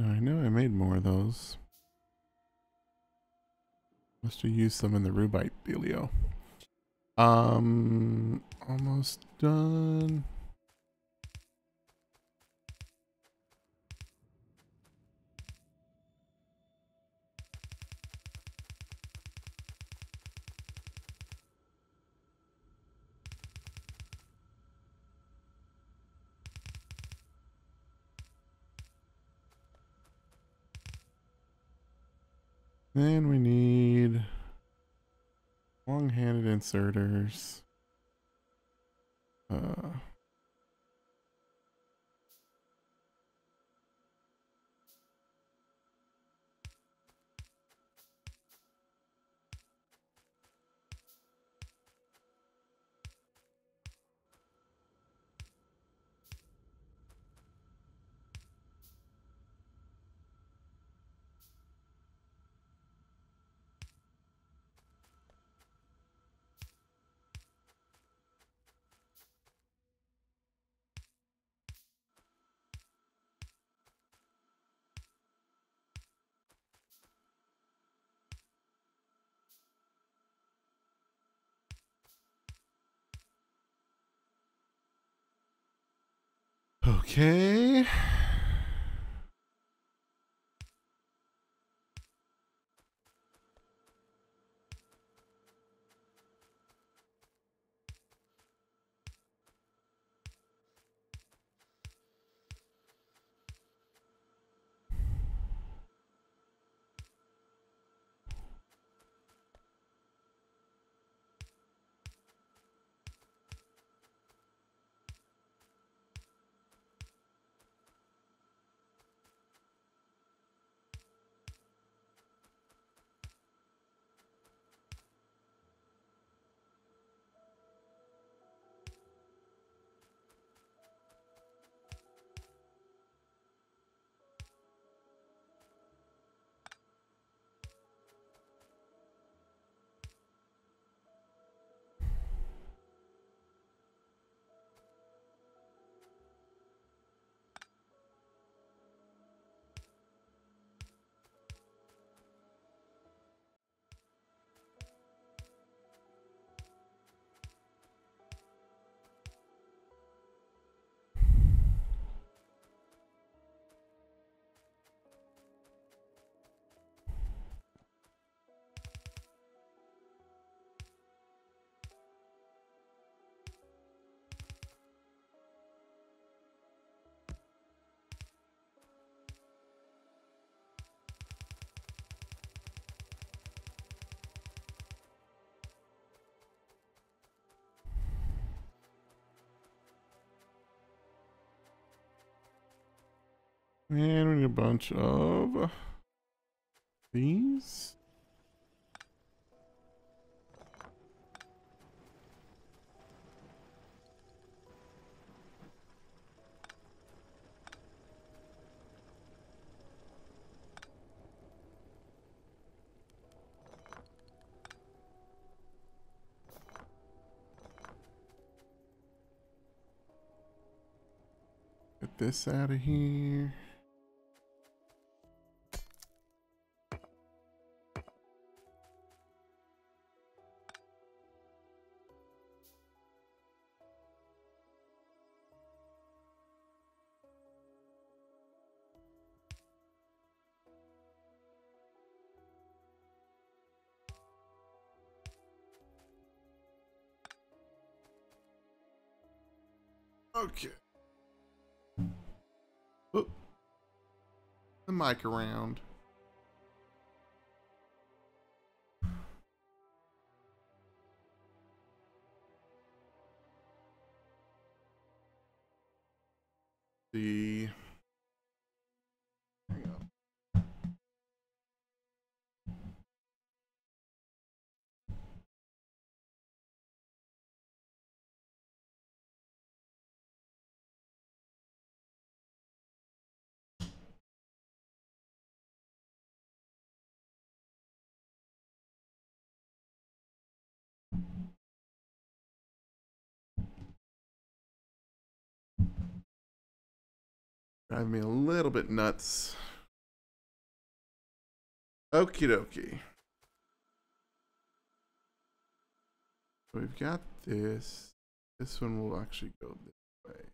I know I made more of those. Must have used some in the rubite dealio. Almost done. Then we need long-handed inserters. Okay. And we need a bunch of these. Get this out of here. Okay. Oop. The mic around. See. Hang on. Drive me a little bit nuts. Okie dokie. So we've got this. This one will actually go this way.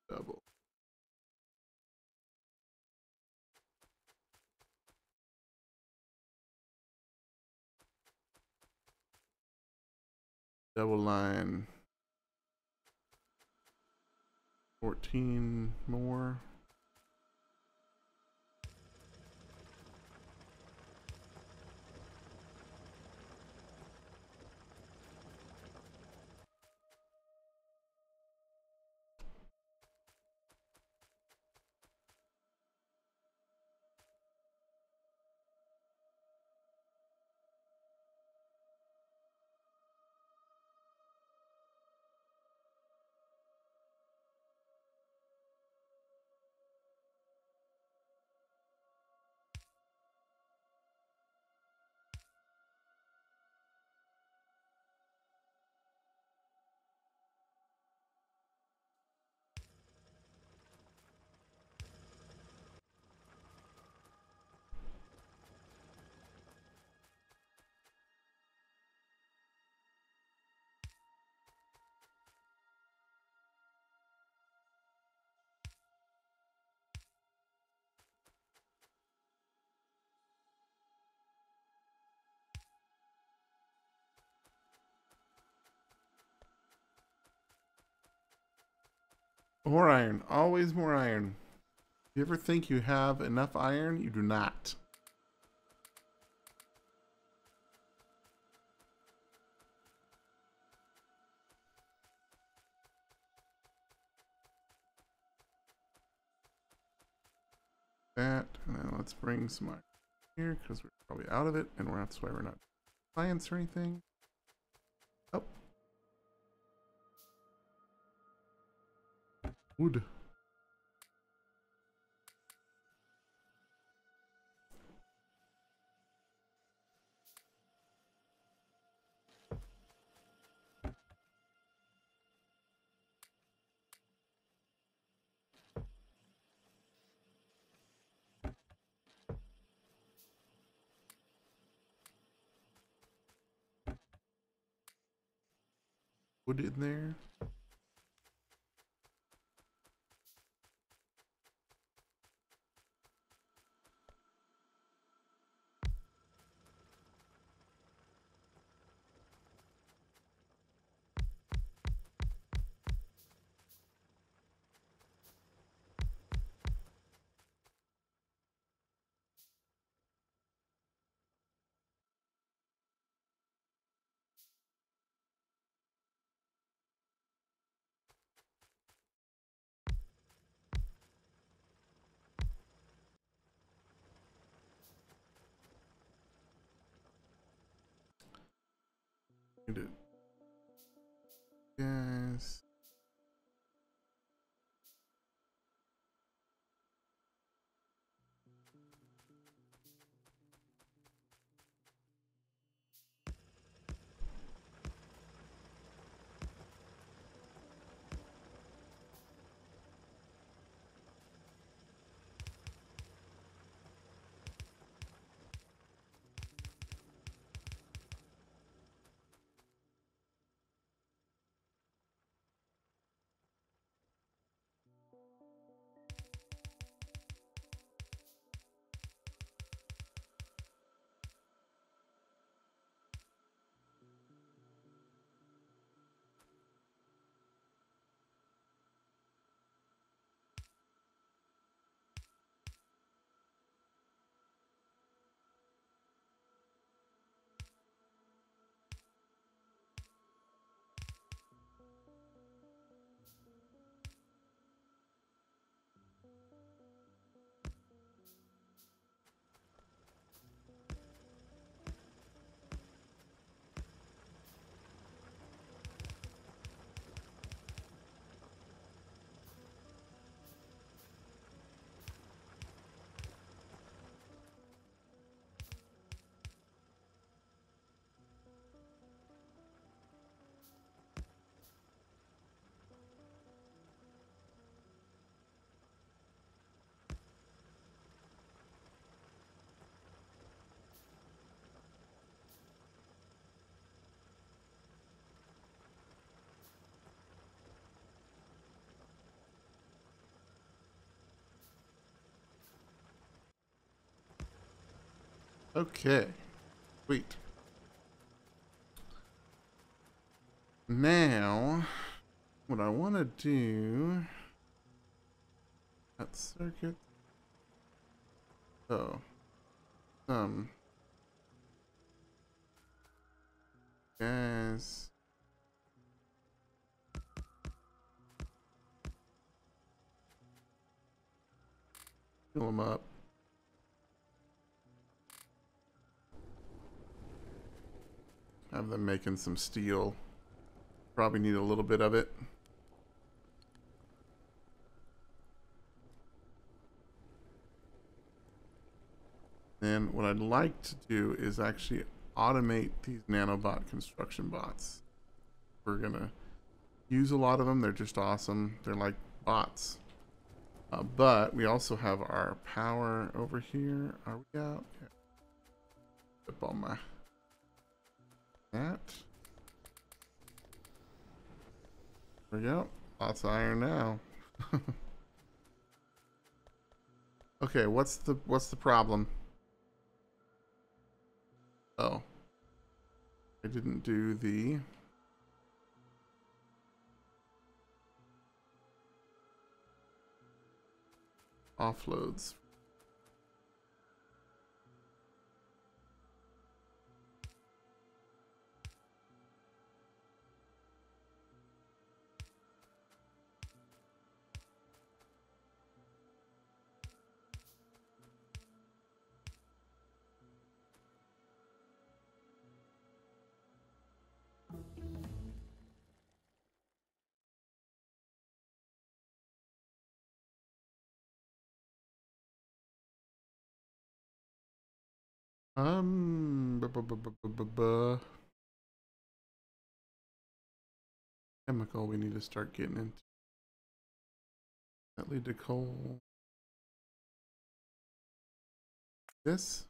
Double. Double line. 14 more. More iron. Always more iron. If you ever think you have enough iron, you do not. That, and then let's bring some iron here because we're probably out of it, and that's why we're not science or anything. Oh. Wood. Wood in there. Yes. Okay. Sweet. Now, what I want to do... That circuit... Oh. Guys... Fill them up. Have them making some steel. Probably need a little bit of it. And what I'd like to do is actually automate these nanobot construction bots. We're gonna use a lot of them. They're just awesome. They're like bots. But we also have our power over here. Are we out? Yeah. Up on my that. There we go. Lots of iron now. Okay, what's the problem? Oh. I didn't do the offloads. Chemical we need to start getting into. That lead to coal. This.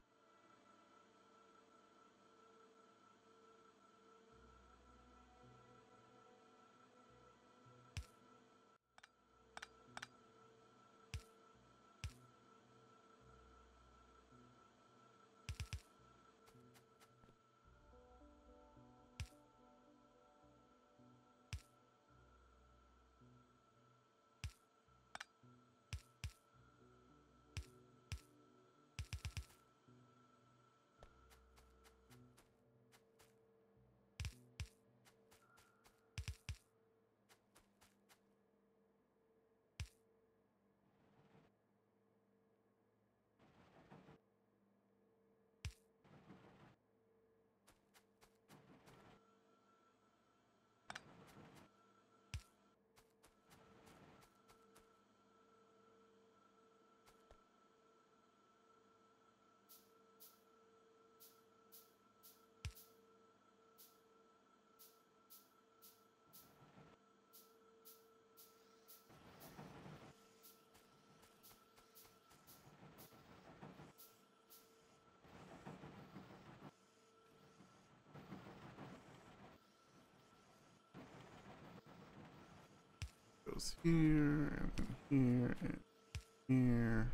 Goes here and then here and here.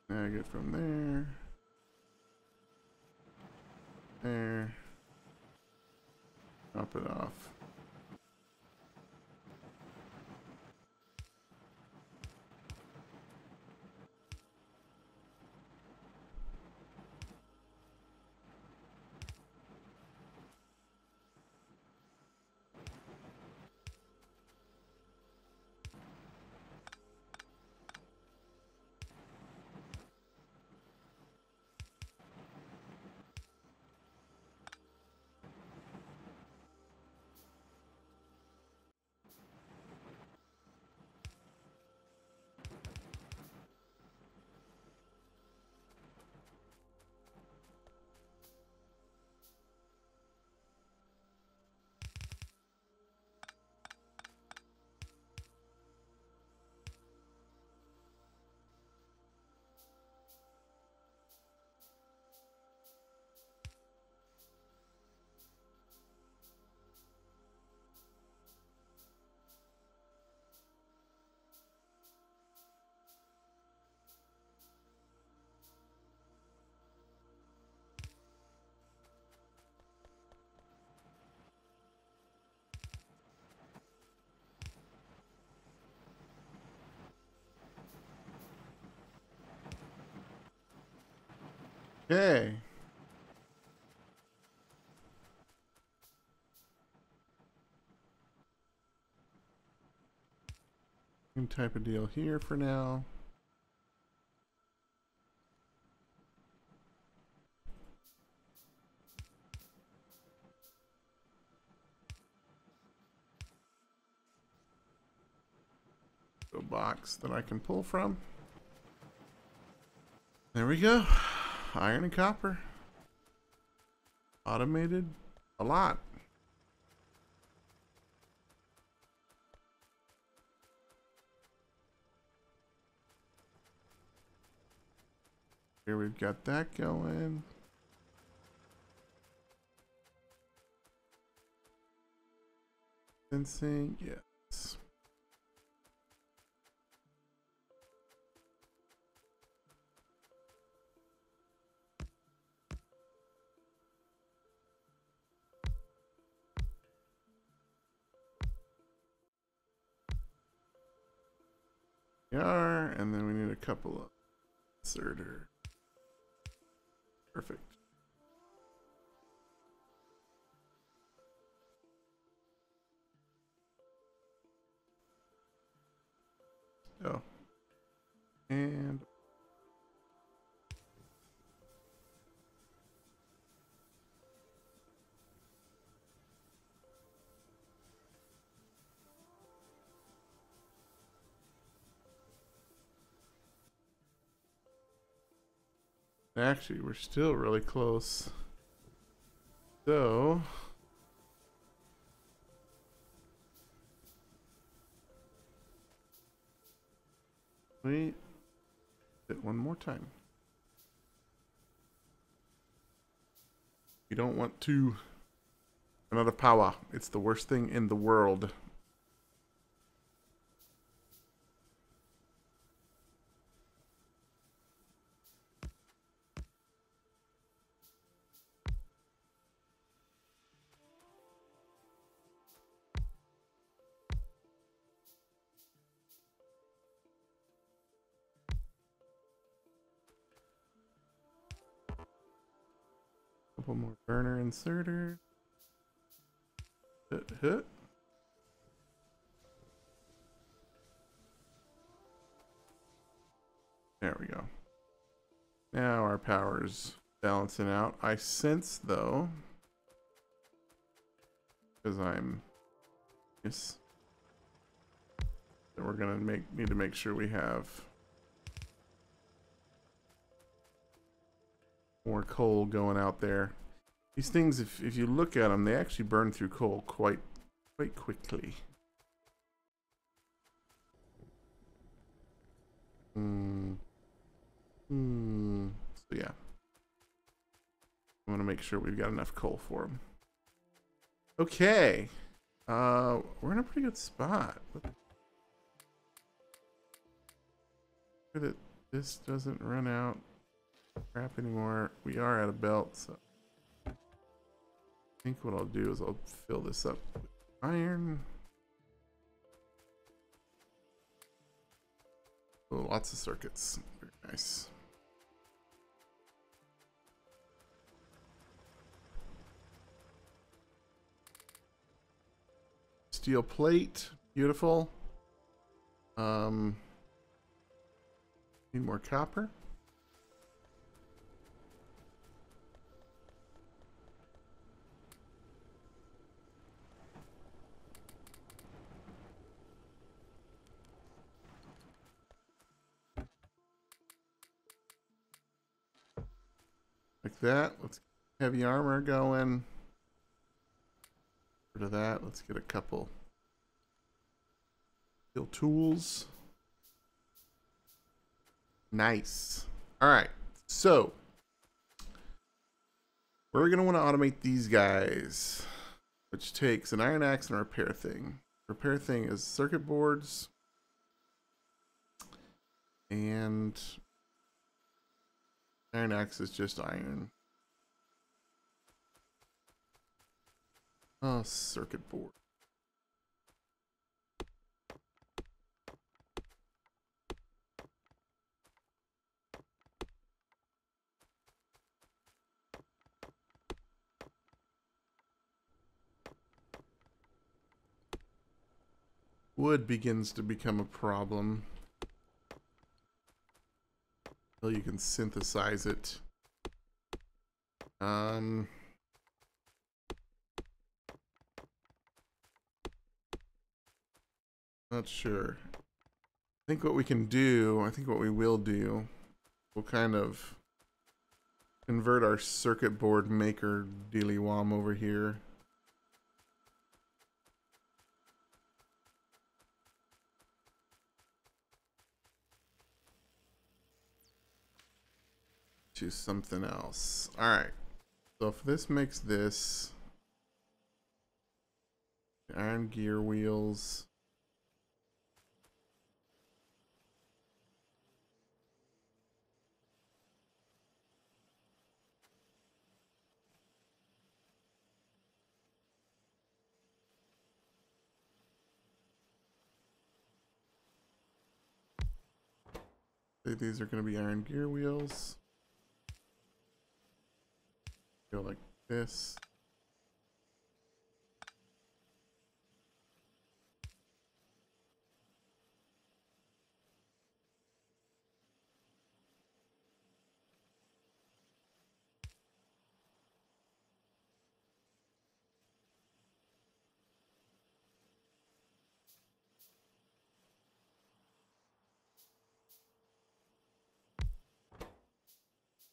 Now I get from there. There. Drop it off. Okay. Same type of deal here for now. A box that I can pull from. There we go. Iron and copper. Automated a lot. Here we've got that going. Sensing, yes. We are, and then we need a couple of inserter. Perfect. Oh. And actually, we're still really close. So we hit one more time. You don't want to run out of power. It's the worst thing in the world. Couple more burner inserter. Hit. There we go. Now our power's balancing out. I sense though, because I'm yes, that we're gonna need to make sure we have more coal going out there. These things, if you look at them, they actually burn through coal quite quickly. So yeah, I want to make sure we've got enough coal for them. Okay, we're in a pretty good spot. That this doesn't run out crap anymore. We are at a belt, so I think what I'll do is I'll fill this up with iron. Oh, lots of circuits. Very nice. Steel plate, beautiful. Need more copper. Like that. Let's get heavy armor going. Rid of that. Let's get a couple steel tools. Nice. All right. So we're going to want to automate these guys, which takes an iron axe and a repair thing. Repair thing is circuit boards and iron axe is just iron. Oh, circuit board. wood begins to become a problem. Until you can synthesize it. Not sure. I think what we can do, I think what we will do, we'll kind of convert our circuit board maker dealy-wom over here. To something else. Alright. So if this makes this iron gear wheels. These are going to be iron gear wheels. Go like this.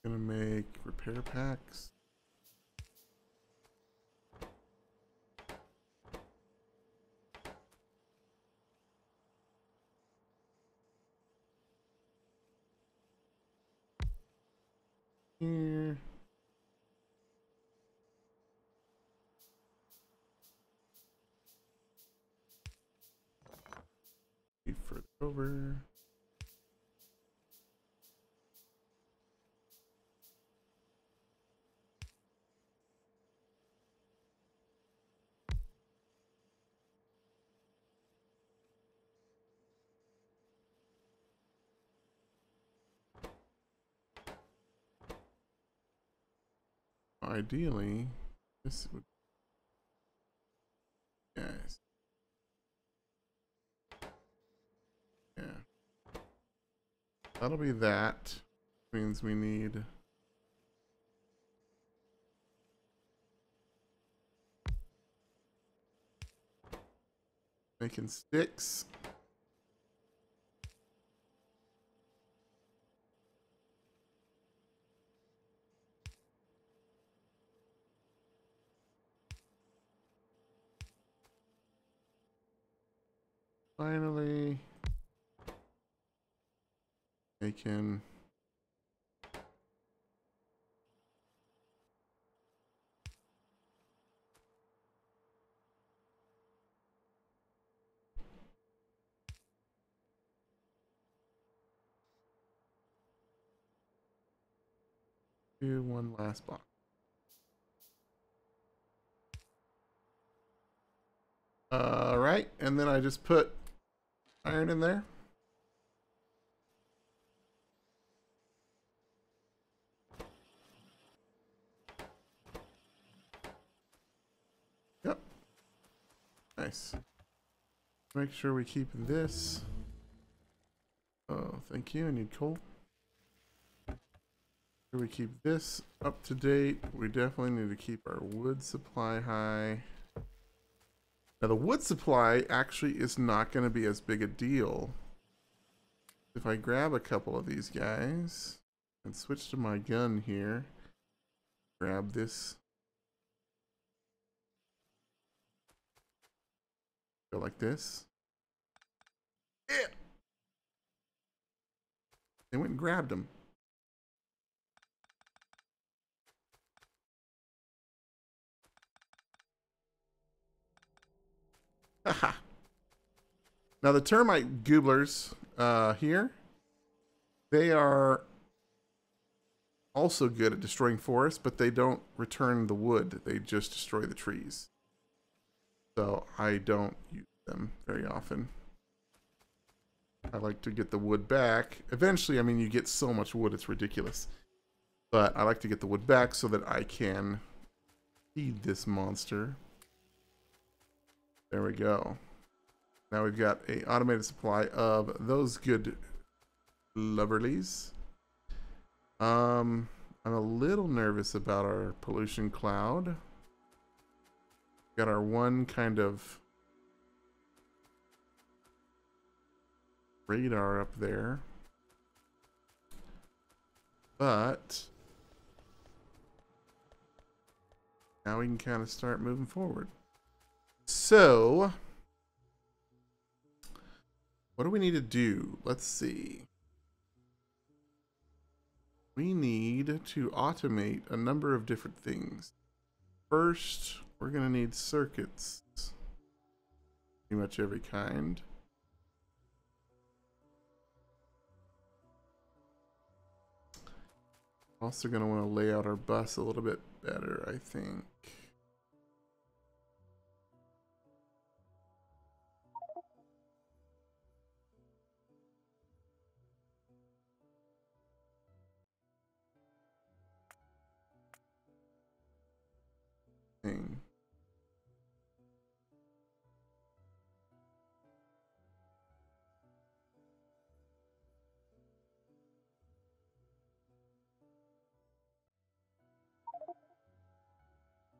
Gonna make repair packs. Here. Further over. Ideally, this would, yes, yeah, that'll be that. Means we need making sticks. Finally, making do one last box. All right, and then I just put iron in there. Yep. Nice. Make sure we keep this. Oh, thank you. I need coal. Here we keep this up to date. We definitely need to keep our wood supply high. Now the wood supply actually is not going to be as big a deal. If I grab a couple of these guys and switch to my gun here, grab this. Go like this. Yeah. They went and grabbed them. Haha. Now the termite gooblers here, they are also good at destroying forests, but they don't return the wood. They just destroy the trees. So I don't use them very often. I like to get the wood back. Eventually, I mean, you get so much wood, it's ridiculous. But I like to get the wood back so that I can feed this monster. There we go. Now we've got a automated supply of those good lovelies. I'm a little nervous about our pollution cloud. Got our one kind of radar up there. But now we can kind of start moving forward. So, what do we need to do? Let's see. We need to automate a number of different things. First, we're going to need circuits. Pretty much every kind. Also going to want to lay out our bus a little bit better, I think. Thing.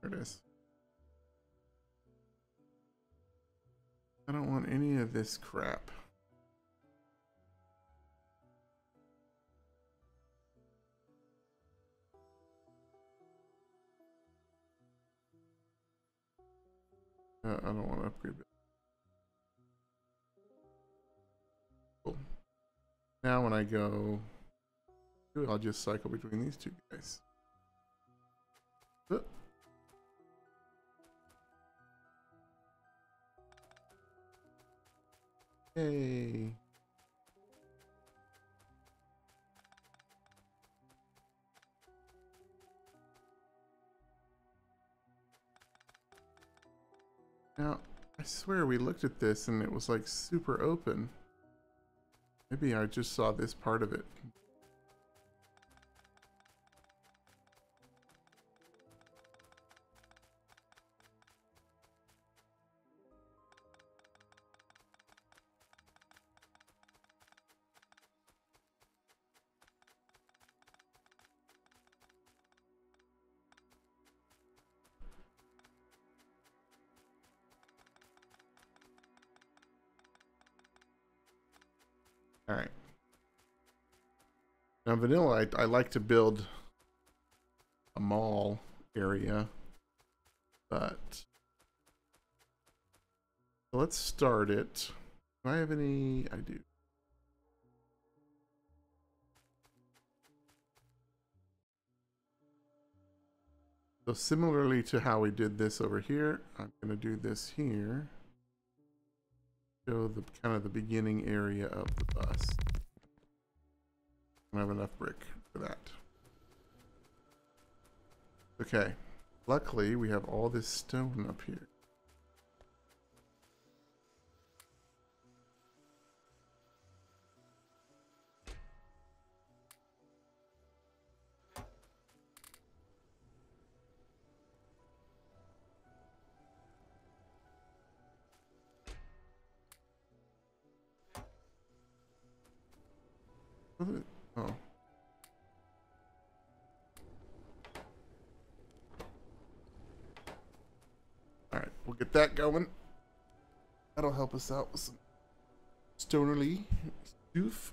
There it is. I don't want any of this crap. I don't want to upgrade it. Cool. Now when I go, I'll just cycle between these two guys. Hey. Now, I swear we looked at this and it was like super open. Maybe I just saw this part of it. All right. Now vanilla, I like to build a mall area, but so let's start it. Do I have any? I do. So similarly to how we did this over here, I'm going to do this here. Show the kind of the beginning area of the bus. I don't have enough brick for that. Okay. Luckily, we have all this stone up here. Oh. Alright, we'll get that going. That'll help us out with some stonerly stoof.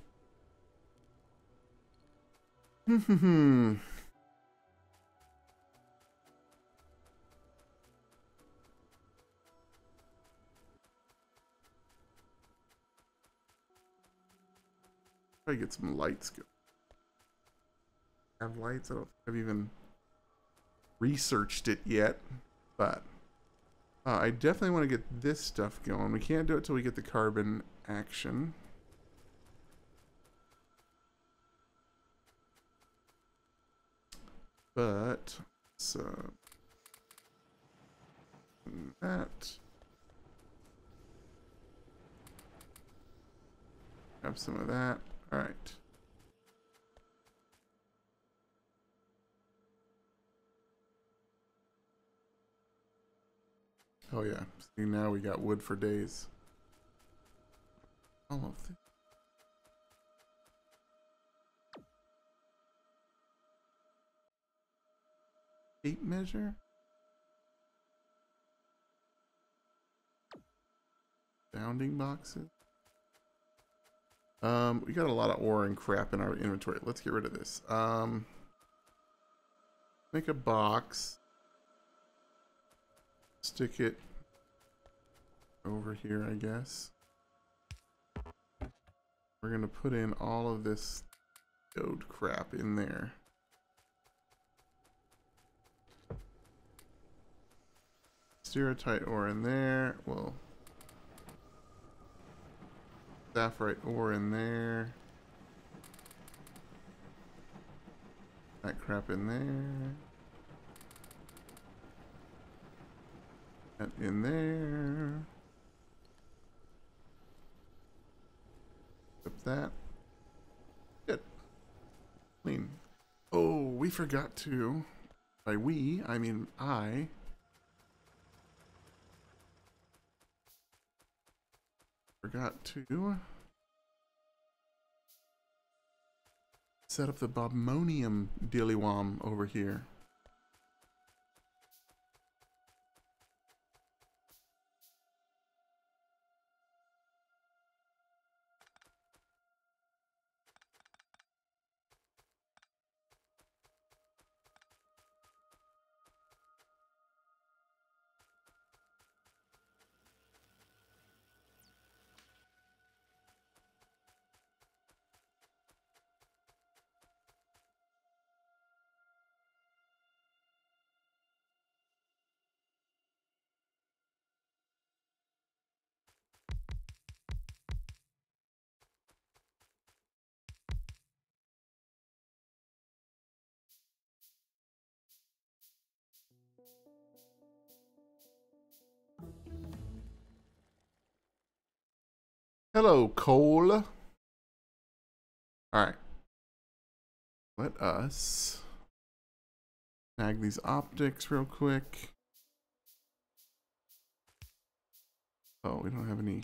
Try to get some lights going. Have lights? I don't think I've even researched it yet, but I definitely want to get this stuff going. We can't do it till we get the carbon action. But so that have some of that. All right. Oh yeah, see now we got wood for days. all of this. Tape measure. Bounding boxes. We got a lot of ore and crap in our inventory. Let's get rid of this. Make a box. Stick it over here, I guess. We're gonna put in all of this geode crap in there. Stereotype ore in there. Well, sapphire ore in there. That crap in there. That in there. Put that. Good. Clean. Oh, we forgot to. By we, I mean I. Forgot to set up the bobmonium dillywom over here. Hello, Cole. Alright. Let us snag these optics real quick. Oh, we don't have any.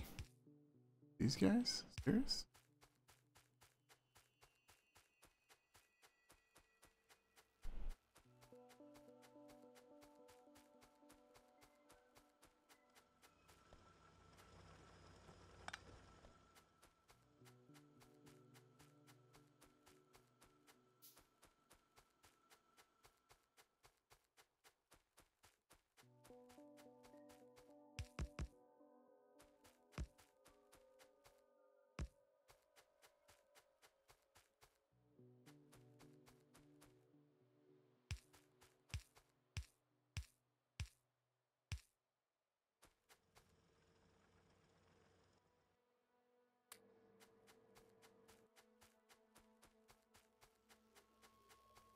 These guys? Serious?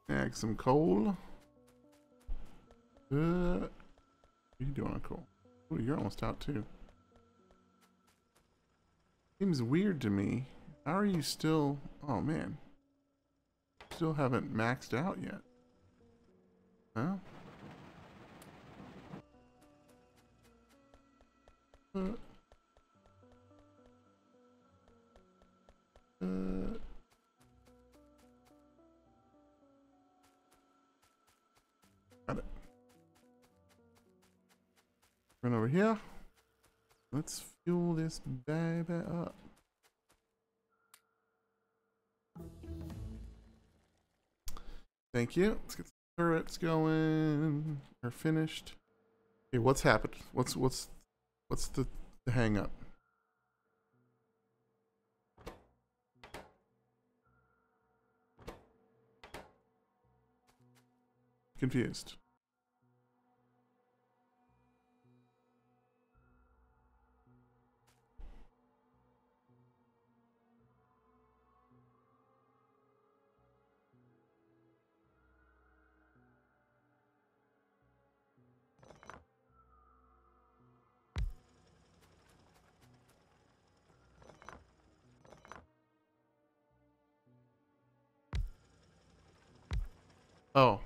Snag some coal. What are you doing on coal? Oh, you're almost out too. Seems weird to me. How are you still... Oh man. Still haven't maxed out yet. Huh? Got it. Run over here. Let's fuel this baby up. Thank you. Let's get the turrets going. They're finished. Okay, what's happened? What's the hang up? Confused. Oh.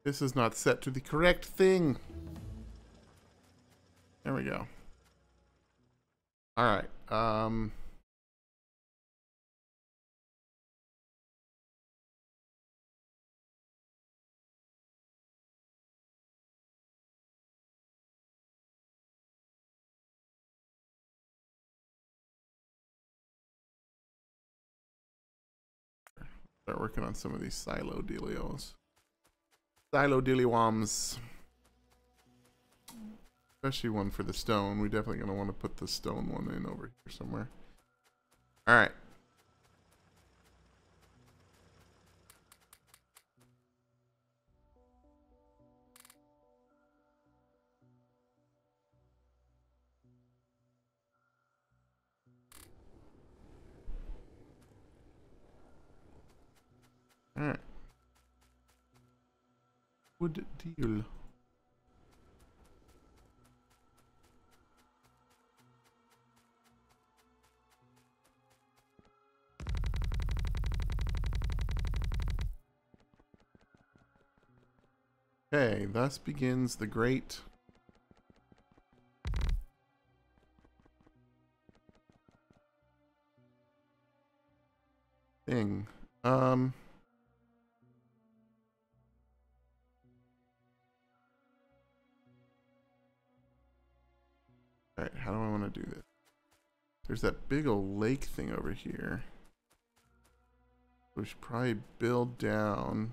This is not set to the correct thing. There we go. Alright. Start working on some of these silo dealios. Silo dilly-woms. Especially one for the stone. We're definitely going to want to put the stone one in over here somewhere. Alright. Alright. Wood deal. Okay, thus begins the great thing. Alright, how do I want to do this? There's that big old lake thing over here. We should probably build down.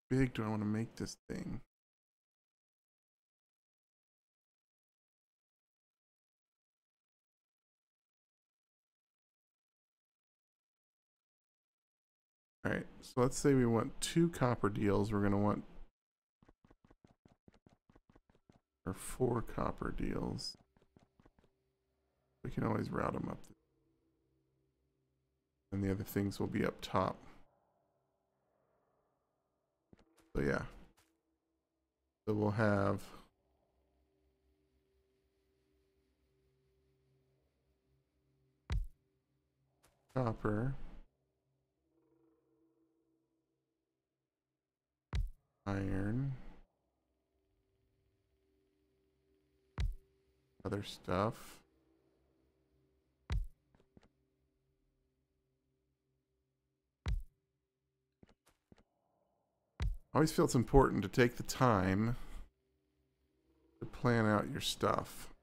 Big do I want to make this thing? Alright, so let's say we want 2 copper deals. We're going to want or 4 copper deals. We can always route them up. And the other things will be up top. So yeah. So we'll have copper, iron, other stuff. I always feel it's important to take the time to plan out your stuff.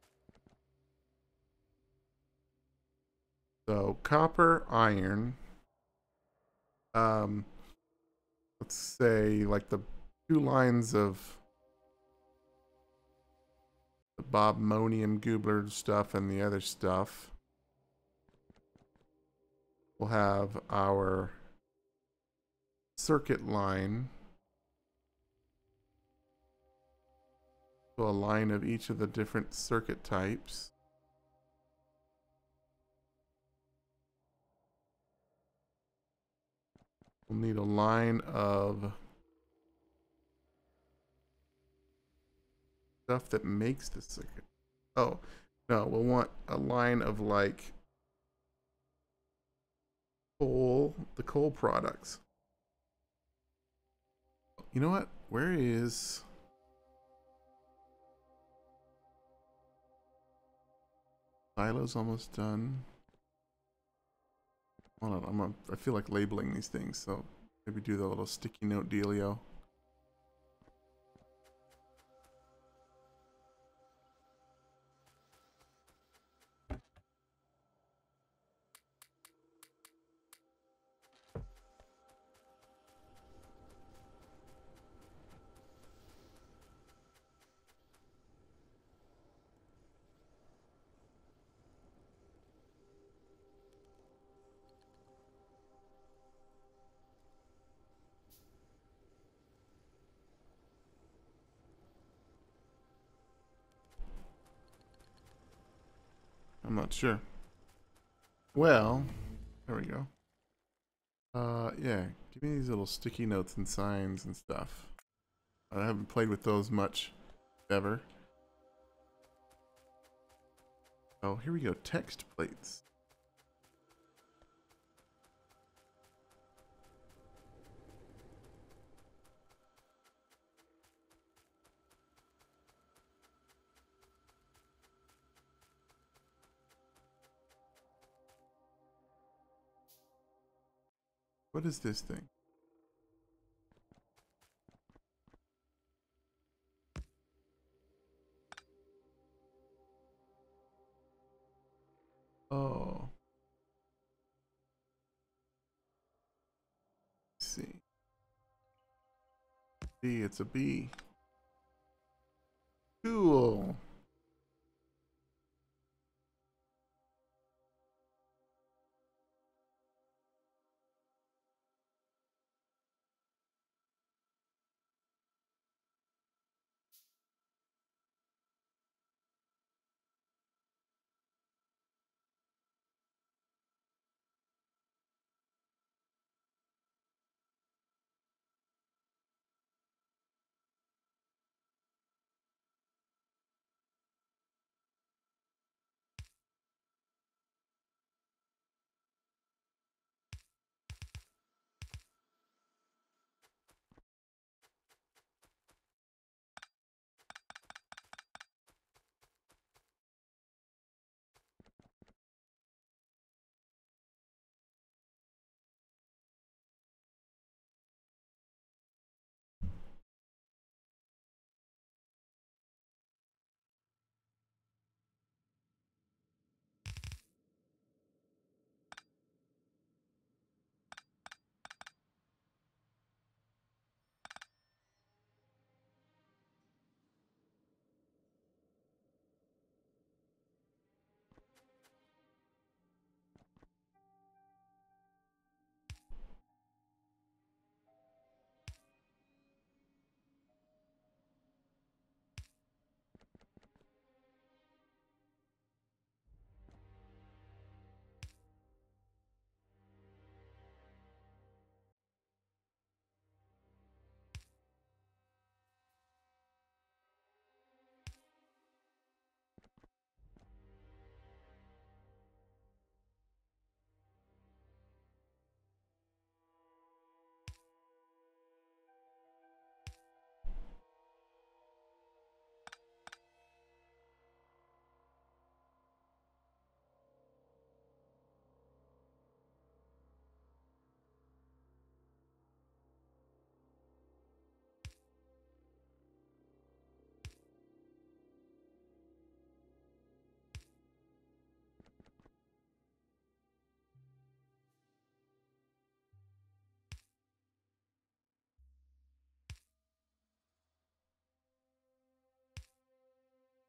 So copper, iron. Let's say like the 2 lines of the Bobmonium Goobler stuff and the other stuff. We'll have our circuit line. So a line of each of the different circuit types. We'll need a line of stuff that makes the circuit. Oh, no, we'll want a line of like coal, the coal products. You know what? Where is... Silo's almost done. Hold on, I feel like labeling these things, so maybe do the little sticky note dealio. I'm not sure. Well, there we go. Yeah, give me these little sticky notes and signs and stuff. I haven't played with those much ever. Oh, here we go. Text plates. What is this thing? Oh. Let's see. B, it's a B. Cool.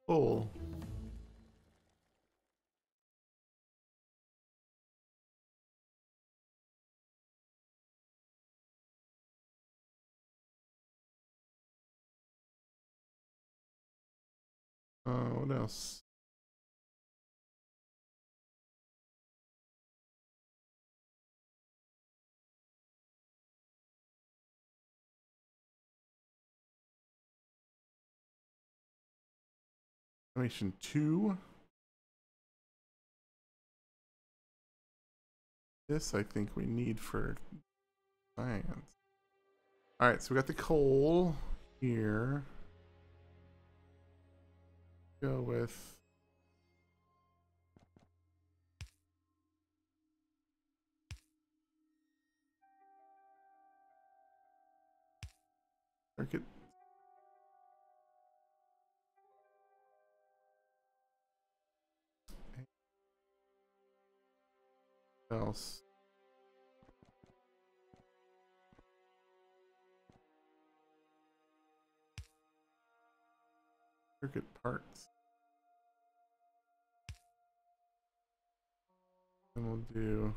Full. What else? Animation 2. This I think we need for science. Alright, so we got the coal here. Go with circuit. What else? Circuit parts. Then we'll do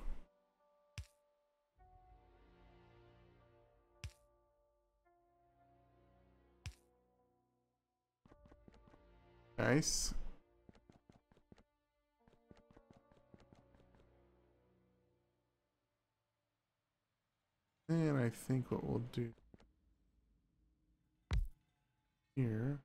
nice. I think what we'll do here.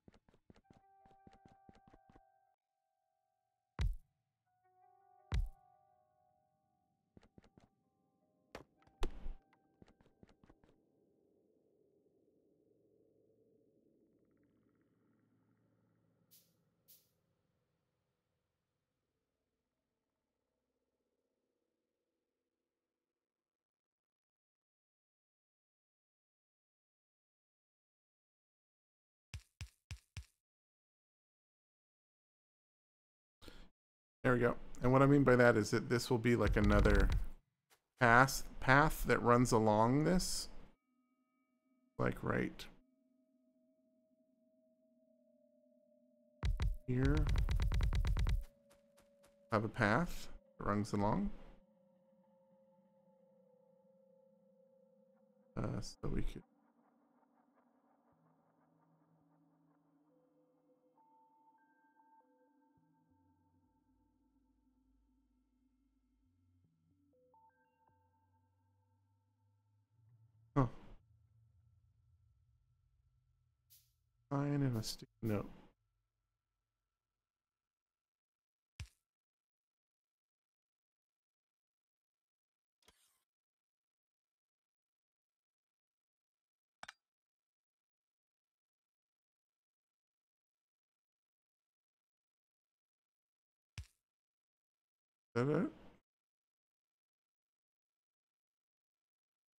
There we go. And what I mean by that is that this will be like another path that runs along this. Like right here. Have a path that runs along. So we could. Huh. Sign and a sticky note. Is that it?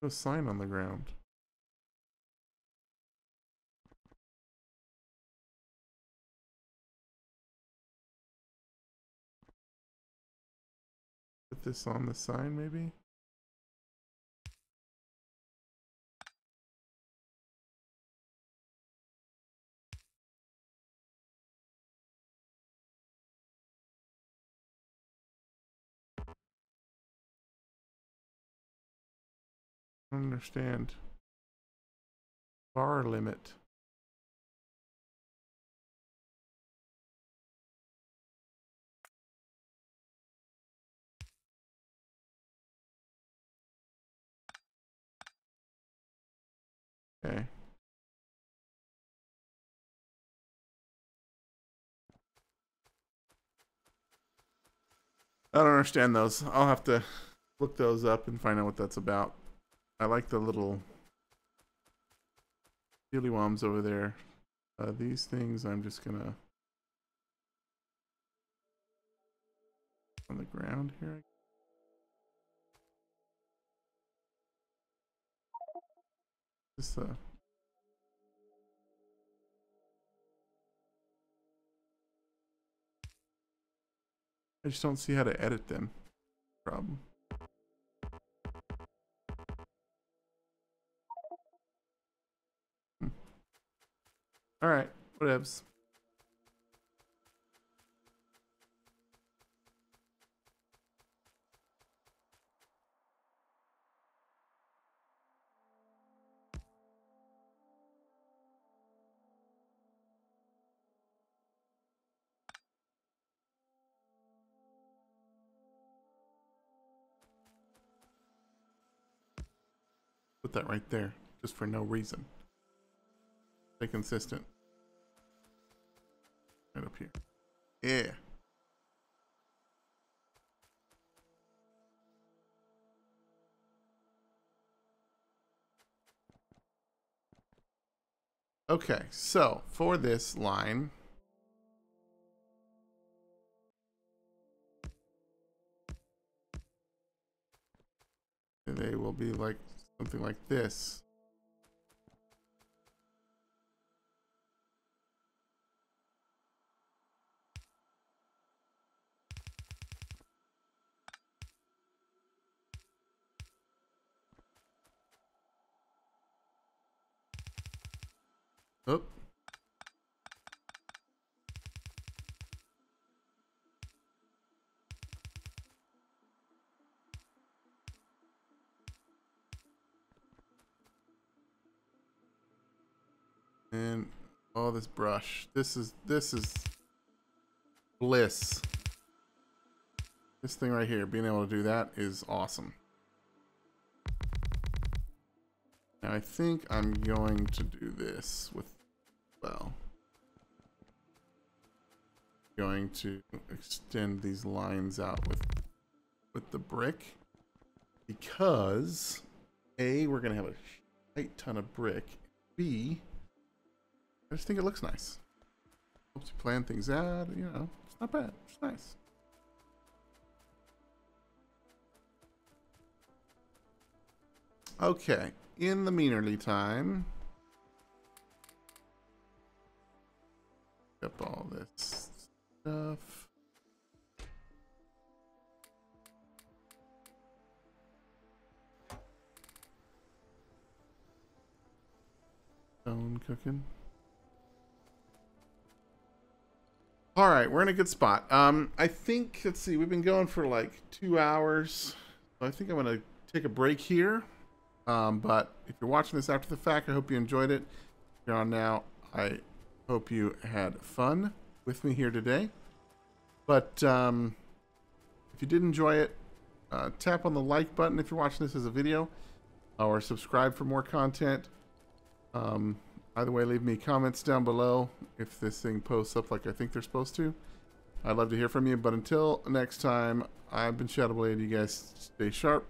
No sign on the ground. Put this on the sign, maybe? I don't understand. Bar limit. Okay. I don't understand those. I'll have to look those up and find out what that's about. I like the little dillywoms over there. These things I'm just gonna on the ground here. Just I just don't see how to edit them. Problem. All right, whatevs. Put that right there, just for no reason. Stay consistent. Right up here. Yeah. Okay, so for this line, they will be like something like this. Oop. And oh, this brush. This is bliss. This thing right here, being able to do that is awesome. Now I think I'm going to do this with, well, going to extend these lines out with the brick because A, we're going to have a tight ton of brick. B, I just think it looks nice. Helps you plan things out, you know, it's not bad, it's nice. Okay, in the meanerly time, up all this stuff. Stone cooking. All right, we're in a good spot. I think, let's see, we've been going for like 2 hours. So I think I'm gonna take a break here. But if you're watching this after the fact, I hope you enjoyed it. If you're on now, I hope you had fun with me here today. But if you did enjoy it, tap on the like button if you're watching this as a video, or subscribe for more content. Either way, leave me comments down below if this thing posts up like I think they're supposed to. I'd love to hear from you. But until next time, I've been ShdwBlade. You guys stay sharp.